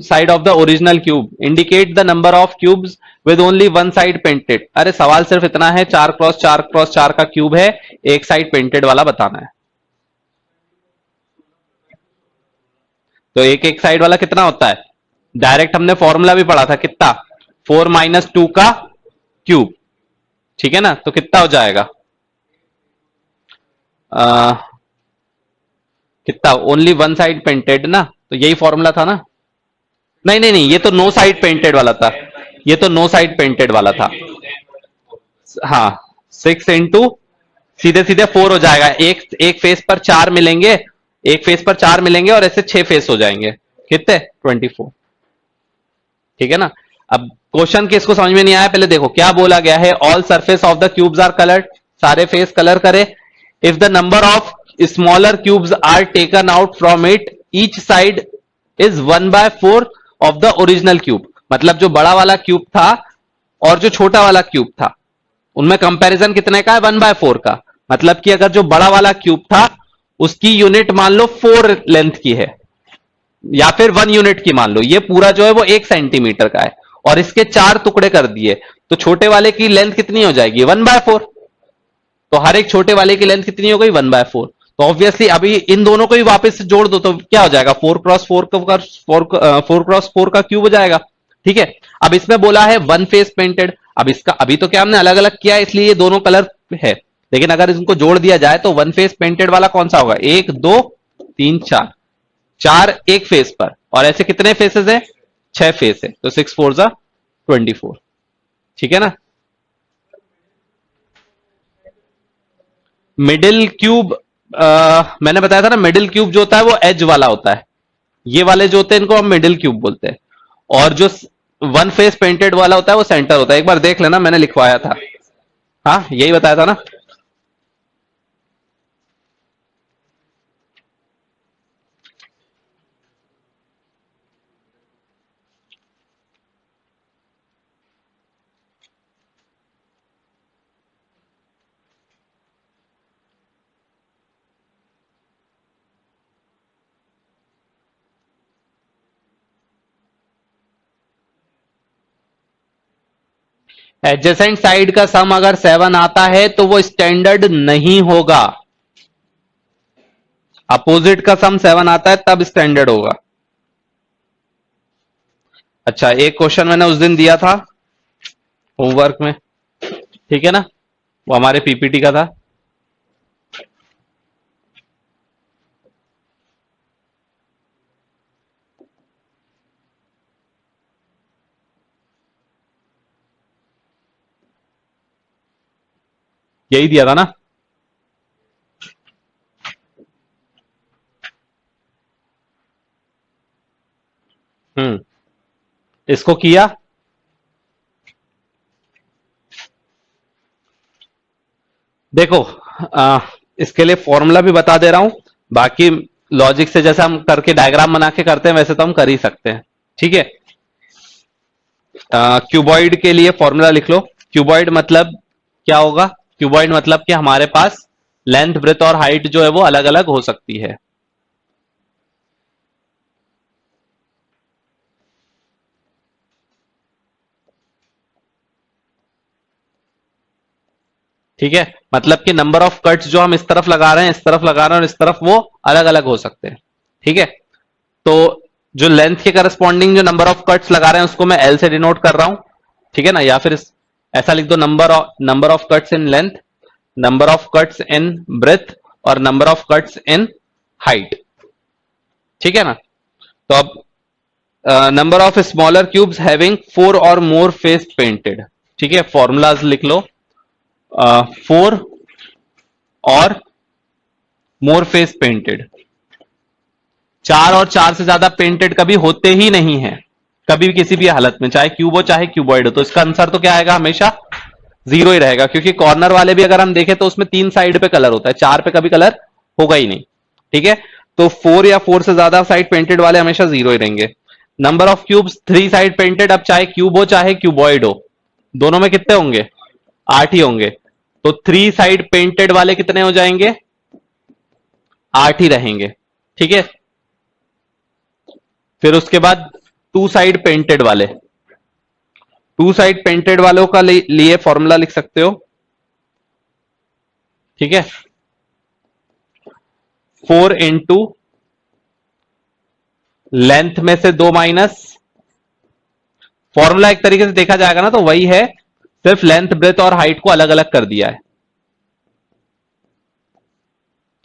side of the original cube. Indicate the number of cubes with only one side painted. अरे सवाल सिर्फ इतना है, 4x4x4 का cube है, एक side painted वाला बताना है। तो एक एक साइड वाला कितना होता है, डायरेक्ट हमने फॉर्मूला भी पढ़ा था, कितना 4 - 2 का क्यूब, ठीक है ना। तो कितना हो जाएगा, आ, कितना, ओनली वन साइड पेंटेड ना, तो यही फॉर्मूला था ना। नहीं नहीं नहीं, ये तो नो साइड पेंटेड वाला था, ये तो नो साइड पेंटेड वाला था। हाँ, 6 × सीधे सीधे 4 हो जाएगा, एक एक फेस पर 4 मिलेंगे, एक फेस पर 4 मिलेंगे और ऐसे 6 फेस हो जाएंगे, कितने 24, ठीक है ना। अब क्वेश्चन किसको समझ में नहीं आया, पहले देखो क्या बोला गया है। All surface of the cubes are coloured, सारे फेस कलर करे। If the number of smaller cubes are taken out from it, each side is 1/4 of the original cube. मतलब जो बड़ा वाला क्यूब था और जो छोटा वाला क्यूब था, उनमें कंपैरिजन कितने का है, 1/4 का। मतलब कि अगर जो बड़ा वाला क्यूब था उसकी यूनिट मान लो 4 लेंथ की है, या फिर 1 यूनिट की मान लो, ये पूरा जो है वो 1 सेंटीमीटर का है, और इसके 4 टुकड़े कर दिए, तो छोटे वाले की लेंथ कितनी हो जाएगी 1/4। तो हर एक छोटे वाले की लेंथ कितनी हो गई 1/4। तो ऑब्वियसली अभी इन दोनों को भी वापस से जोड़ दो तो क्या हो जाएगा, 4x4 का क्यूब हो जाएगा, ठीक है। अब इसमें बोला है वन फेस पेंटेड। अब इसका अभी तो क्या हमने अलग अलग किया है इसलिए ये दोनों कलर है, लेकिन अगर इनको जोड़ दिया जाए तो वन फेस पेंटेड वाला कौन सा होगा, 1 2 3 4, 4 एक फेस पर, और ऐसे कितने फेसेस है, 6 फेस है, तो 6 4 जा 24, ठीक है ना। मिडिल क्यूब, मैंने बताया था ना, मिडिल क्यूब जो होता है वो एज वाला होता है, ये वाले जो होते हैं इनको हम मिडिल क्यूब बोलते हैं, और जो वन फेस पेंटेड वाला होता है वो सेंटर होता है। एक बार देख लेना, मैंने लिखवाया था, हाँ यही बताया था ना। एडजेसेंट साइड का सम अगर 7 आता है तो वो स्टैंडर्ड नहीं होगा। अपोजिट का सम 7 आता है तब स्टैंडर्ड होगा। अच्छा, एक क्वेश्चन मैंने उस दिन दिया था होमवर्क में, ठीक है ना, वो हमारे पीपीटी का था। यही दिया था ना। इसको किया। देखो, इसके लिए फॉर्मूला भी बता दे रहा हूं, बाकी लॉजिक से जैसे हम करके डायग्राम बना के करते हैं वैसे तो हम कर ही सकते हैं, ठीक है। क्यूबॉइड के लिए फॉर्मूला लिख लो। क्यूबॉइड मतलब क्या होगा? क्यूबॉइड मतलब कि हमारे पास लेंथ, ब्रेथ और हाइट जो है वो अलग अलग हो सकती है। ठीक है, मतलब कि नंबर ऑफ कट्स जो हम इस तरफ लगा रहे हैं, इस तरफ लगा रहे हैं और इस तरफ, वो अलग अलग हो सकते हैं। ठीक है, तो जो लेंथ के करस्पॉन्डिंग जो नंबर ऑफ कट्स लगा रहे हैं उसको मैं एल से डिनोट कर रहा हूं, ठीक है ना, या फिर ऐसा लिख दो, number of cuts in length, number of cuts in breadth और number of cuts in height. ठीक है ना। तो अब number of smaller cubes having 4 और मोर फेस पेंटेड। ठीक है, फॉर्मूलाज लिख लो। 4 और मोर फेस पेंटेड, 4 और 4 से ज्यादा पेंटेड कभी होते ही नहीं है, कभी भी किसी भी हालत में, चाहे क्यूब हो चाहे क्यूबॉइड हो। तो इसका आंसर तो क्या आएगा? हमेशा 0 ही रहेगा, क्योंकि कॉर्नर वाले भी अगर हम देखें तो उसमें 3 साइड पे कलर होता है, 4 पे कभी कलर होगा ही नहीं। ठीक है, तो 4 या 4 से ज्यादा साइड पेंटेड वाले हमेशा 0 ही रहेंगे। Number of cubes 3 side painted, अब चाहे क्यूब हो चाहे क्यूबॉइड हो, दोनों में कितने होंगे? 8 ही होंगे। तो 3 साइड पेंटेड वाले कितने हो जाएंगे? 8 ही रहेंगे। ठीक है, फिर उसके बाद 2 साइड पेंटेड वाले, 2 साइड पेंटेड वालों का लिए फॉर्मूला लिख सकते हो। ठीक है, 4 इंटू लेंथ में से 2 माइनस, फॉर्मूला एक तरीके से देखा जाएगा ना तो वही है, सिर्फ लेंथ, ब्रेथ और हाइट को अलग अलग कर दिया है।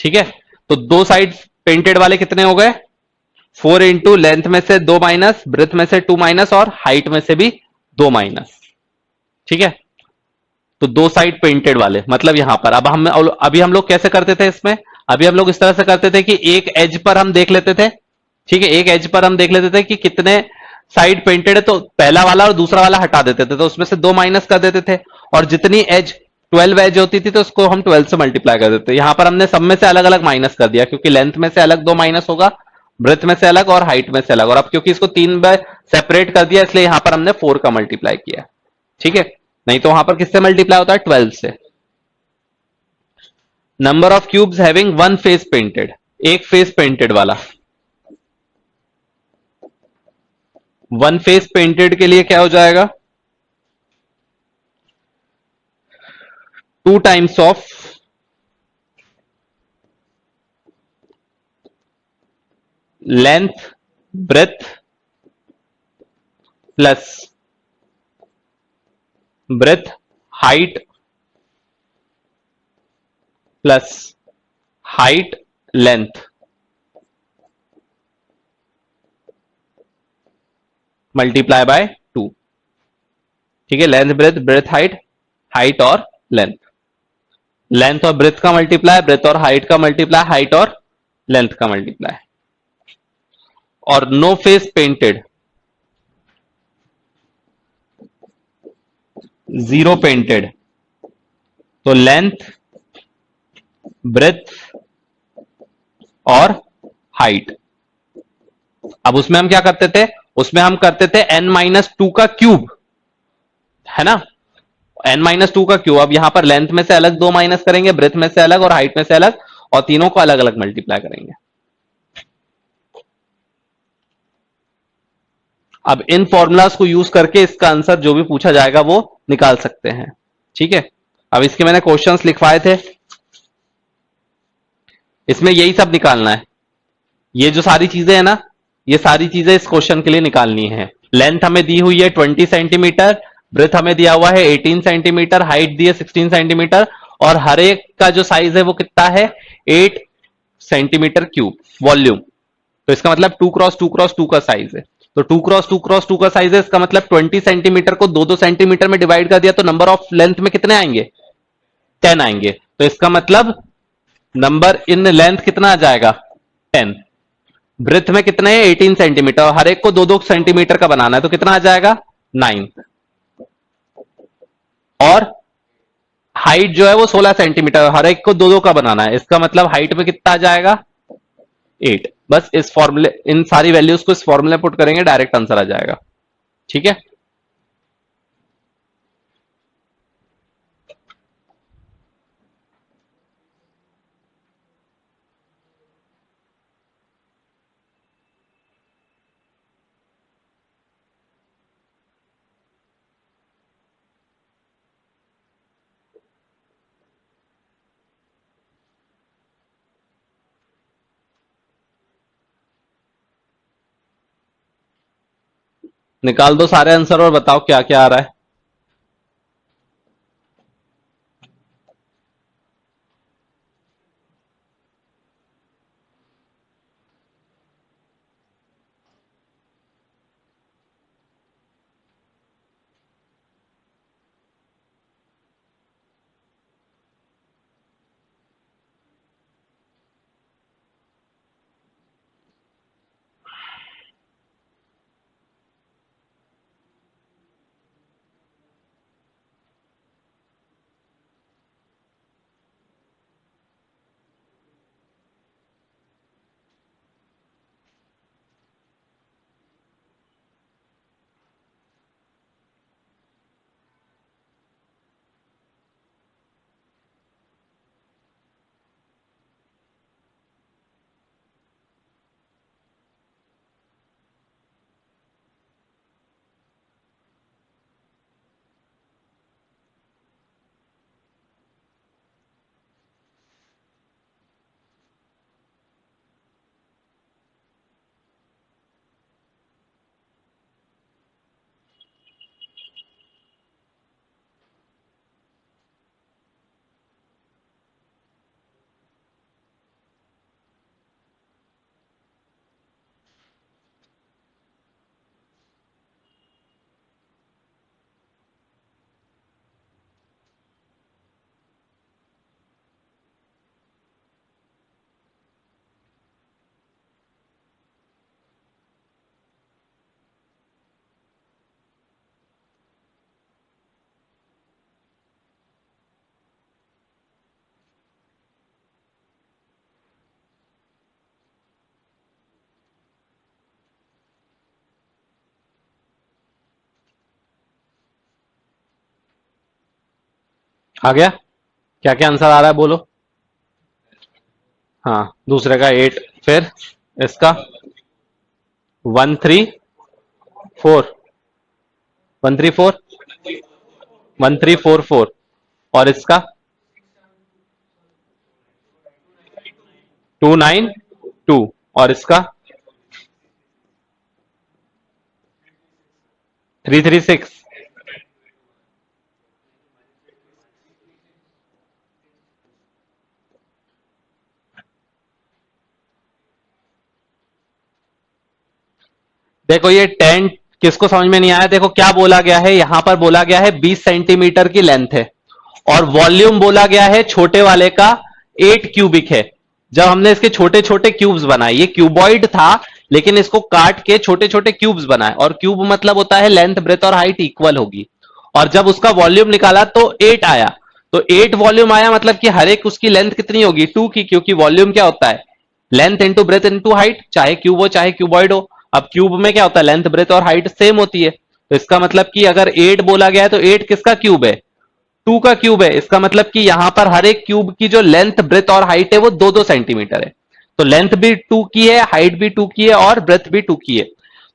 ठीक है, तो 2 साइड पेंटेड वाले कितने हो गए? 4 इंटू लेंथ में से 2 माइनस, ब्रेथ में से 2 माइनस और हाइट में से भी 2 माइनस। ठीक है, तो 2 साइड पेंटेड वाले, मतलब यहां पर अब हम अभी हम लोग कैसे करते थे इसमें? अभी हम लोग इस तरह से करते थे कि एक एज पर हम देख लेते थे। ठीक है, एक एज पर हम देख लेते थे कि कितने साइड पेंटेड है, तो पहला वाला और दूसरा वाला हटा देते थे, तो उसमें से 2 माइनस कर देते थे, और जितनी एज 12 एज होती थी तो उसको हम 12 से मल्टीप्लाई कर देते। यहां पर हमने सब में से अलग अलग माइनस कर दिया, क्योंकि लेंथ में से अलग 2 माइनस होगा, ब्रेथ में से अलग और हाइट में से अलग, और अब क्योंकि इसको 3 बार सेपरेट कर दिया इसलिए यहां पर हमने 4 का मल्टीप्लाई किया। ठीक है, नहीं तो वहां पर किससे मल्टीप्लाई होता है? 12 से। Number of cubes having 1 face painted, एक फेस पेंटेड वाला। 1 फेस पेंटेड के लिए क्या हो जाएगा? 2 times of length, breadth plus breadth, height plus height, length, multiply by 2। ठीक है, length, breadth, breadth, height, height और लेंथ, लेंथ और ब्रेथ का मल्टीप्लाई, ब्रेथ और हाइट का मल्टीप्लाई, हाइट और लेंथ का मल्टीप्लाई। और नो फेस पेंटेड, 0 पेंटेड, तो लेंथ, ब्रेथ और हाइट। अब उसमें हम क्या करते थे? उसमें हम करते थे n-2 का क्यूब, है ना, n-2 का क्यूब। अब यहां पर लेंथ में से अलग 2 माइनस करेंगे, ब्रेथ में से अलग और हाइट में से अलग, और तीनों को अलग अलग मल्टीप्लाई करेंगे। अब इन फॉर्मूलाज को यूज करके इसका आंसर जो भी पूछा जाएगा वो निकाल सकते हैं। ठीक है, अब इसके मैंने क्वेश्चंस लिखवाए थे, इसमें यही सब निकालना है। ये जो सारी चीजें है ना, ये सारी चीजें इस क्वेश्चन के लिए निकालनी है। लेंथ हमें दी हुई है 20 सेंटीमीटर, ब्रेथ हमें दिया हुआ है 18 सेंटीमीटर, हाइट दी है 16 सेंटीमीटर, और हर एक का जो साइज है वो कितना है, 8 सेंटीमीटर क्यूब वॉल्यूम। तो इसका मतलब 2x2x2 का साइज है। तो 2x2x2 का साइज है, इसका मतलब 20 सेंटीमीटर को 2-2 सेंटीमीटर में डिवाइड कर दिया तो नंबर ऑफ लेंथ में कितने आएंगे, 10 आएंगे। तो इसका मतलब नंबर इन लेंथ कितना आ जाएगा, 10। ब्रेथ में कितने हैं, 18 सेंटीमीटर, और हर एक को 2-2 सेंटीमीटर का बनाना है तो कितना आ जाएगा, 9। और हाइट जो है वो 16 सेंटीमीटर, हर एक को 2-2 का बनाना है, इसका मतलब हाइट में कितना आ जाएगा, 8। बस इस फॉर्मूले, इन सारी वैल्यूज को इस फॉर्मूले पुट करेंगे, डायरेक्ट आंसर आ जाएगा। ठीक है, निकाल दो सारे आंसर और बताओ क्या क्या आ रहा है। आ गया, क्या क्या आंसर आ रहा है बोलो। हाँ, दूसरे का 8, फिर इसका 134, 134, 1344, और इसका 292, और इसका 336। देखो ये 10 किसको समझ में नहीं आया, देखो क्या बोला गया है, यहां पर बोला गया है 20 सेंटीमीटर की लेंथ है, और वॉल्यूम बोला गया है छोटे वाले का 8 क्यूबिक है। जब हमने इसके छोटे छोटे क्यूब्स बनाए, ये क्यूबॉइड था लेकिन इसको काट के छोटे छोटे क्यूब्स बनाए, और क्यूब मतलब होता है लेंथ ब्रेथ और हाइट इक्वल होगी, और जब उसका वॉल्यूम निकाला तो 8 आया। तो 8 वॉल्यूम आया, मतलब कि हर एक उसकी लेंथ कितनी होगी, 2 की, क्योंकि वॉल्यूम क्या होता है, length into breadth into height, चाहे क्यूब हो चाहे क्यूबॉइड हो। अब क्यूब में क्या होता है, लेंथ ब्रेथ और हाइट सेम होती है, तो इसका मतलब कि अगर 8 बोला गया है तो 8 किसका क्यूब है, 2 का क्यूब है। इसका मतलब कि यहां पर हर एक क्यूब की जो लेंथ ब्रेथ और हाइट है वो 2-2 सेंटीमीटर है। तो लेंथ भी 2 की है, हाइट भी 2 की है, और ब्रेथ भी 2 की है।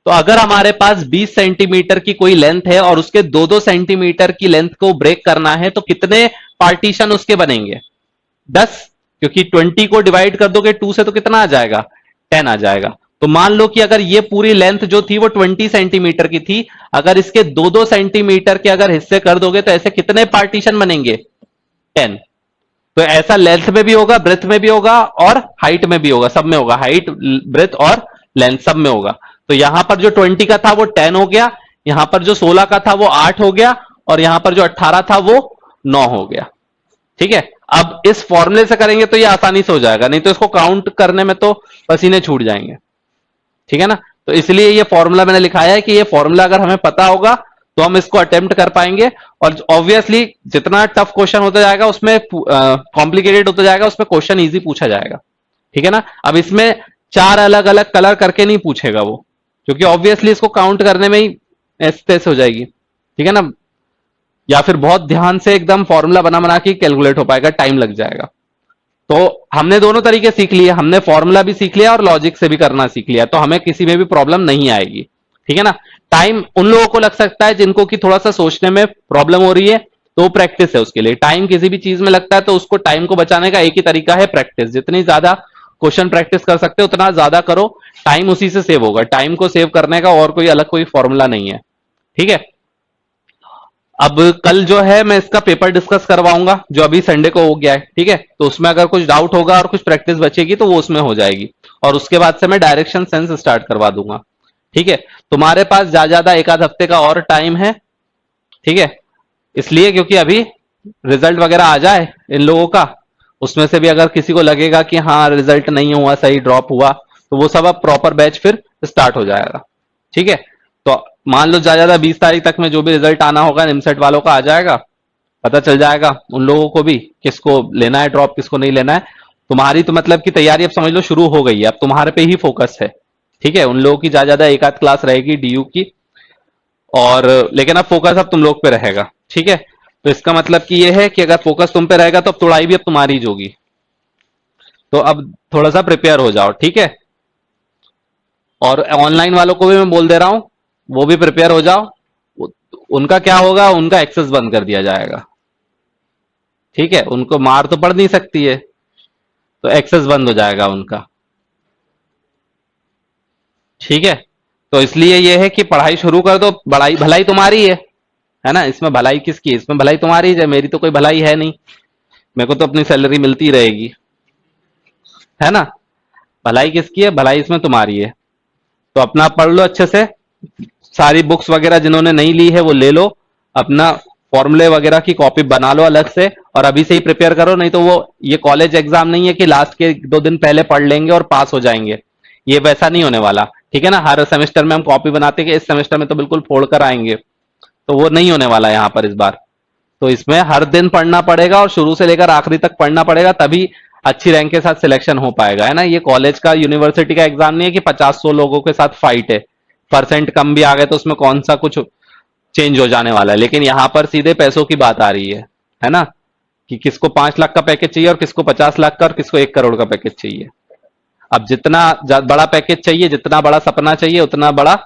तो अगर हमारे पास 20 सेंटीमीटर की कोई लेंथ है और उसके 2-2 सेंटीमीटर की लेंथ को ब्रेक करना है, तो कितने पार्टीशन उसके बनेंगे? 10, क्योंकि 20 को डिवाइड कर दोगे 2 से तो कितना आ जाएगा? 10 आ जाएगा। तो मान लो कि अगर ये पूरी लेंथ जो थी वो 20 सेंटीमीटर की थी, अगर इसके 2-2 सेंटीमीटर के अगर हिस्से कर दोगे तो ऐसे कितने पार्टीशन बनेंगे? 10। तो ऐसा लेंथ में भी होगा, ब्रेथ में भी होगा और हाइट में भी होगा, सब में होगा, हाइट, ब्रेथ और लेंथ सब में होगा। तो यहां पर जो 20 का था वो 10 हो गया, यहां पर जो 16 का था वो 8 हो गया, और यहां पर जो 18 था वो 9 हो गया। ठीक है, अब इस फॉर्मूले से करेंगे तो ये आसानी से हो जाएगा, नहीं तो इसको काउंट करने में तो पसीने छूट जाएंगे। ठीक है ना, तो इसलिए ये फॉर्मूला मैंने लिखाया है कि ये फॉर्मूला अगर हमें पता होगा तो हम इसको अटेम्प्ट कर पाएंगे। और ऑब्वियसली जितना टफ क्वेश्चन होता जाएगा उसमें कॉम्प्लिकेटेड होता जाएगा, उसमें क्वेश्चन इजी पूछा जाएगा। ठीक है ना, अब इसमें 4 अलग अलग कलर करके नहीं पूछेगा वो, क्योंकि ऑब्वियसली इसको काउंट करने में ही ऐसे तैसे हो जाएगी। ठीक है ना, या फिर बहुत ध्यान से एकदम फॉर्मूला बना बना के कैलकुलेट हो पाएगा, टाइम लग जाएगा। तो हमने दोनों तरीके सीख लिए, हमने फॉर्मूला भी सीख लिया और लॉजिक से भी करना सीख लिया, तो हमें किसी में भी प्रॉब्लम नहीं आएगी। ठीक है ना, टाइम उन लोगों को लग सकता है जिनको कि थोड़ा सा सोचने में प्रॉब्लम हो रही है, तो प्रैक्टिस है उसके लिए। टाइम किसी भी चीज में लगता है तो उसको टाइम को बचाने का एक ही तरीका है, प्रैक्टिस। जितनी ज्यादा क्वेश्चन प्रैक्टिस कर सकते हो उतना ज्यादा करो, टाइम उसी से सेव होगा। टाइम को सेव करने का और कोई अलग कोई फॉर्मूला नहीं है। ठीक है, अब कल जो है मैं इसका पेपर डिस्कस करवाऊंगा, जो अभी संडे को हो गया है। ठीक है, तो उसमें अगर कुछ डाउट होगा और कुछ प्रैक्टिस बचेगी तो वो उसमें हो जाएगी, और उसके बाद से मैं डायरेक्शन सेंस स्टार्ट करवा दूंगा। ठीक है, तुम्हारे पास ज्यादा एक आध हफ्ते का और टाइम है। ठीक है, इसलिए क्योंकि अभी रिजल्ट वगैरह आ जाए इन लोगों का, उसमें से भी अगर किसी को लगेगा कि हाँ रिजल्ट नहीं हुआ, सही ड्रॉप हुआ, तो वो सब अब प्रॉपर बैच फिर स्टार्ट हो जाएगा। ठीक है, तो मान लो ज्यादा 20 तारीख तक में जो भी रिजल्ट आना होगा निमसेट वालों का आ जाएगा, पता चल जाएगा उन लोगों को भी किसको लेना है ड्रॉप, किसको नहीं लेना है। तुम्हारी तो मतलब की तैयारी अब समझ लो शुरू हो गई है, अब तुम्हारे पे ही फोकस है। ठीक है, उन लोगों की ज्यादा एक आध क्लास रहेगी डीयू की, और लेकिन अब फोकस अब तुम लोग पे रहेगा। ठीक है, तो इसका मतलब कि ये है कि अगर फोकस तुम पे रहेगा तो अब तोड़ाई भी अब तुम्हारी होगी। तो अब थोड़ा सा प्रिपेयर हो जाओ। ठीक है, और ऑनलाइन वालों को भी मैं बोल दे रहा हूं, वो भी प्रिपेयर हो जाओ। उनका क्या होगा, उनका एक्सेस बंद कर दिया जाएगा। ठीक है, उनको मार तो पड़ नहीं सकती है, तो एक्सेस बंद हो जाएगा उनका। ठीक है, तो इसलिए यह है कि पढ़ाई शुरू कर दो, भलाई भलाई तुम्हारी है ना, इसमें भलाई किसकी है? इसमें भलाई तुम्हारी है, मेरी तो कोई भलाई है नहीं, मेरे को तो अपनी सैलरी मिलती रहेगी, है ना। भलाई किसकी है? भलाई इसमें तुम्हारी है। तो अपना पढ़ लो अच्छे से, सारी बुक्स वगैरह जिन्होंने नहीं ली है वो ले लो, अपना फॉर्मूले वगैरह की कॉपी बना लो अलग से, और अभी से ही प्रिपेयर करो। नहीं तो वो ये कॉलेज एग्जाम नहीं है कि लास्ट के 2 दिन पहले पढ़ लेंगे और पास हो जाएंगे, ये वैसा नहीं होने वाला। ठीक है ना, हर सेमेस्टर में हम कॉपी बनाते हैं कि इस सेमेस्टर में तो बिल्कुल फोड़ कर आएंगे, तो वो नहीं होने वाला यहाँ पर इस बार। तो इसमें हर दिन पढ़ना पड़ेगा और शुरू से लेकर आखिरी तक पढ़ना पड़ेगा, तभी अच्छी रैंक के साथ सिलेक्शन हो पाएगा, है ना। ये कॉलेज का, यूनिवर्सिटी का एग्जाम नहीं है कि 50-100 लोगों के साथ फाइट है, परसेंट कम भी आ गए तो उसमें कौन सा कुछ चेंज हो जाने वाला है। लेकिन यहां पर सीधे पैसों की बात आ रही है ना, कि किसको 5 लाख का पैकेज चाहिए और किसको 50 लाख का और किसको 1 करोड़ का पैकेज चाहिए। अब जितना बड़ा पैकेज चाहिए, जितना बड़ा सपना चाहिए, उतना बड़ा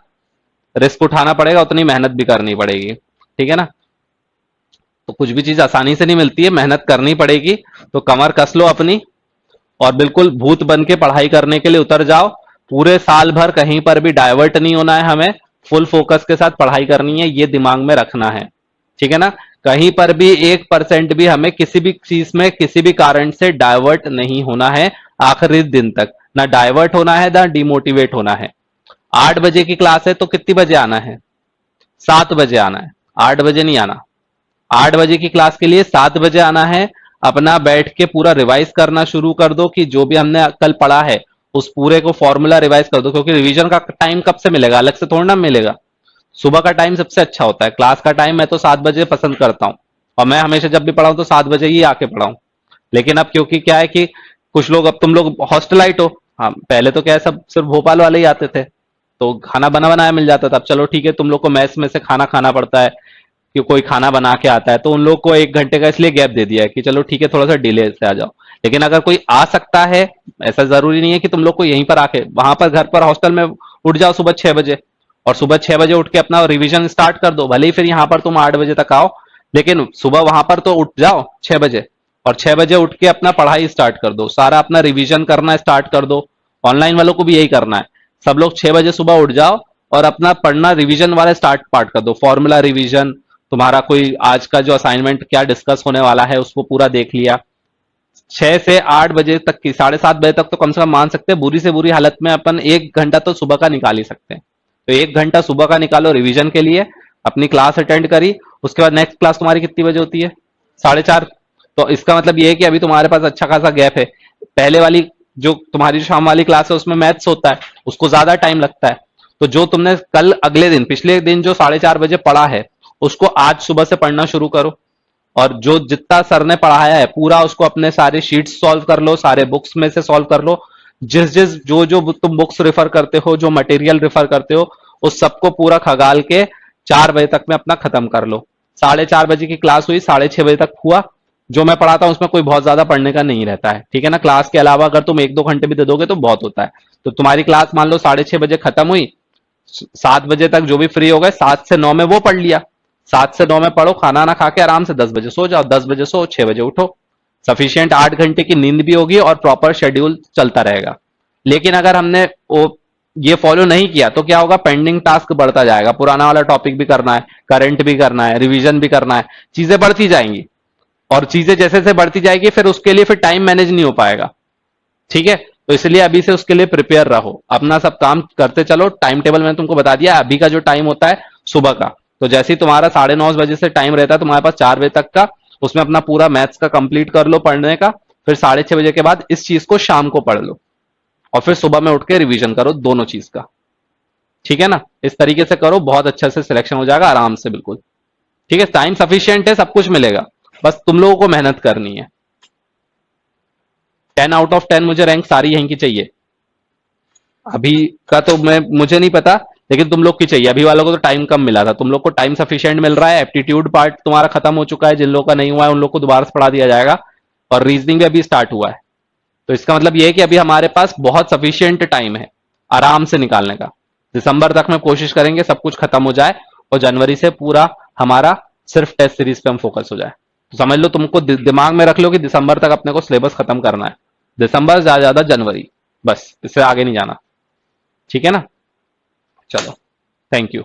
रिस्क उठाना पड़ेगा, उतनी मेहनत भी करनी पड़ेगी। ठीक है ना, तो कुछ भी चीज आसानी से नहीं मिलती है, मेहनत करनी पड़ेगी। तो कमर कस लो अपनी और बिल्कुल भूत बन के पढ़ाई करने के लिए उतर जाओ। पूरे साल भर कहीं पर भी डाइवर्ट नहीं होना है, हमें फुल फोकस के साथ पढ़ाई करनी है, ये दिमाग में रखना है। ठीक है ना, कहीं पर भी 1% भी हमें किसी भी चीज में किसी भी कारण से डाइवर्ट नहीं होना है, आखिरी दिन तक ना डाइवर्ट होना है ना डिमोटिवेट होना है। 8 बजे की क्लास है तो कितनी बजे आना है? 7 बजे आना है, 8 बजे नहीं आना। 8 बजे की क्लास के लिए 7 बजे आना है। अपना बैठ के पूरा रिवाइज करना शुरू कर दो कि जो भी हमने कल पढ़ा है उस पूरे को फॉर्मूला रिवाइज कर दो, क्योंकि रिवीजन का टाइम कब से मिलेगा? अलग से थोड़ा ना मिलेगा। सुबह का टाइम सबसे अच्छा होता है, क्लास का टाइम मैं तो 7 बजे पसंद करता हूं, और मैं हमेशा जब भी पढ़ाऊं तो 7 बजे ही आके पढ़ाऊं। लेकिन अब क्योंकि क्या है कि कुछ लोग, अब तुम लोग हॉस्टलाइट हो, हाँ पहले तो क्या है सब सिर्फ भोपाल वाले ही आते थे, तो खाना बना बनाया मिल जाता था। अब चलो ठीक है, तुम लोग को मैस में से खाना खाना पड़ता है कि कोई खाना बना के आता है, तो उन लोग को 1 घंटे का इसलिए गैप दे दिया है कि चलो ठीक है थोड़ा सा डिले से आ जाओ। लेकिन अगर कोई आ सकता है, ऐसा जरूरी नहीं है कि तुम लोग को यहीं पर आके, वहां पर घर पर हॉस्टल में उठ जाओ सुबह 6 बजे, और सुबह 6 बजे उठ के अपना रिवीजन स्टार्ट कर दो। भले ही फिर यहां पर तुम 8 बजे तक आओ, लेकिन सुबह वहां पर तो उठ जाओ 6 बजे, और 6 बजे उठ के अपना पढ़ाई स्टार्ट कर दो, सारा अपना रिवीजन करना स्टार्ट कर दो। ऑनलाइन वालों को भी यही करना है, सब लोग 6 बजे सुबह उठ जाओ और अपना पढ़ना रिवीजन वाला स्टार्ट पार्ट कर दो। फॉर्मूला रिवीजन, तुम्हारा कोई आज का जो असाइनमेंट क्या डिस्कस होने वाला है उसको पूरा देख लिया। 6 से 8 बजे तक की, 7:30 बजे तक तो कम से कम मान सकते हैं, बुरी से बुरी हालत में अपन 1 घंटा तो सुबह का निकाल ही सकते हैं। तो 1 घंटा सुबह का निकालो रिवीजन के लिए, अपनी क्लास अटेंड करी, उसके बाद नेक्स्ट क्लास तुम्हारी कितनी बजे होती है? 4:30। तो इसका मतलब ये है कि अभी तुम्हारे पास अच्छा खासा गैप है। पहले वाली जो तुम्हारी शाम वाली क्लास है उसमें मैथ्स होता है, उसको ज्यादा टाइम लगता है। तो जो तुमने कल अगले दिन पिछले दिन जो 4:30 बजे पढ़ा है उसको आज सुबह से पढ़ना शुरू करो, और जो जितना सर ने पढ़ाया है पूरा उसको अपने सारे शीट्स सॉल्व कर लो, सारे बुक्स में से सॉल्व कर लो। जिस जिस जो जो तुम बुक्स रेफर करते हो, जो मटेरियल रेफर करते हो, उस सबको पूरा खगाल के 4 बजे तक में अपना खत्म कर लो। 4:30 बजे की क्लास हुई, 6:30 बजे तक हुआ। जो मैं पढ़ाता हूं उसमें कोई बहुत ज्यादा पढ़ने का नहीं रहता है, ठीक है ना। क्लास के अलावा अगर तुम 1-2 घंटे भी दे दोगे तो बहुत होता है। तो तुम्हारी क्लास मान लो 6:30 बजे खत्म हुई, 7 बजे तक जो भी फ्री हो गए, 7 से 9 में वो पढ़ लिया। 7 से 9 में पढ़ो, खाना ना खा के आराम से 10 बजे सो जाओ, 10 बजे सो, 6 बजे उठो। सफिशियंट 8 घंटे की नींद भी होगी और प्रॉपर शेड्यूल चलता रहेगा। लेकिन अगर हमने वो ये फॉलो नहीं किया तो क्या होगा, पेंडिंग टास्क बढ़ता जाएगा, पुराना वाला टॉपिक भी करना है, करंट भी करना है, रिवीजन भी करना है, चीजें बढ़ती जाएंगी। और चीजें जैसे जैसे बढ़ती जाएगी फिर उसके लिए फिर टाइम मैनेज नहीं हो पाएगा, ठीक है। तो इसलिए अभी से उसके लिए प्रिपेयर रहो, अपना सब काम करते चलो। टाइम टेबल मैंने तुमको बता दिया, अभी का जो टाइम होता है सुबह का, तो जैसे ही तुम्हारा 9:30 बजे से टाइम रहता है तुम्हारे पास 4 बजे तक का, उसमें अपना पूरा मैथ्स का कंप्लीट कर लो पढ़ने का। फिर 6:30 बजे के बाद इस चीज को शाम को पढ़ लो, और फिर सुबह में उठ के रिवीजन करो दोनों चीज का, ठीक है ना। इस तरीके से करो, बहुत अच्छे से सिलेक्शन हो जाएगा आराम से, बिल्कुल ठीक है। टाइम सफिशियंट है, सब कुछ मिलेगा, बस तुम लोगों को मेहनत करनी है। 10 आउट ऑफ 10 मुझे रैंक सारी यहीं की चाहिए। अभी का तो मुझे नहीं पता, लेकिन तुम लोग की चाहिए। अभी वालों को तो टाइम कम मिला था, तुम लोग को टाइम सफिशिएंट मिल रहा है। एप्टीट्यूड पार्ट तुम्हारा खत्म हो चुका है, जिन लोगों का नहीं हुआ है उन लोग को दोबारा से पढ़ा दिया जाएगा, और रीजनिंग भी अभी स्टार्ट हुआ है। तो इसका मतलब यह है कि अभी हमारे पास बहुत सफिशिएंट टाइम है आराम से निकालने का। दिसंबर तक में कोशिश करेंगे सब कुछ खत्म हो जाए, और जनवरी से पूरा हमारा सिर्फ टेस्ट सीरीज पे हम फोकस हो जाए। तो समझ लो, तुमको दिमाग में रख लो कि दिसंबर तक अपने को सिलेबस खत्म करना है, दिसंबर ज्यादा ज्यादा जनवरी, बस इससे आगे नहीं जाना, ठीक है ना। चलो, थैंक यू।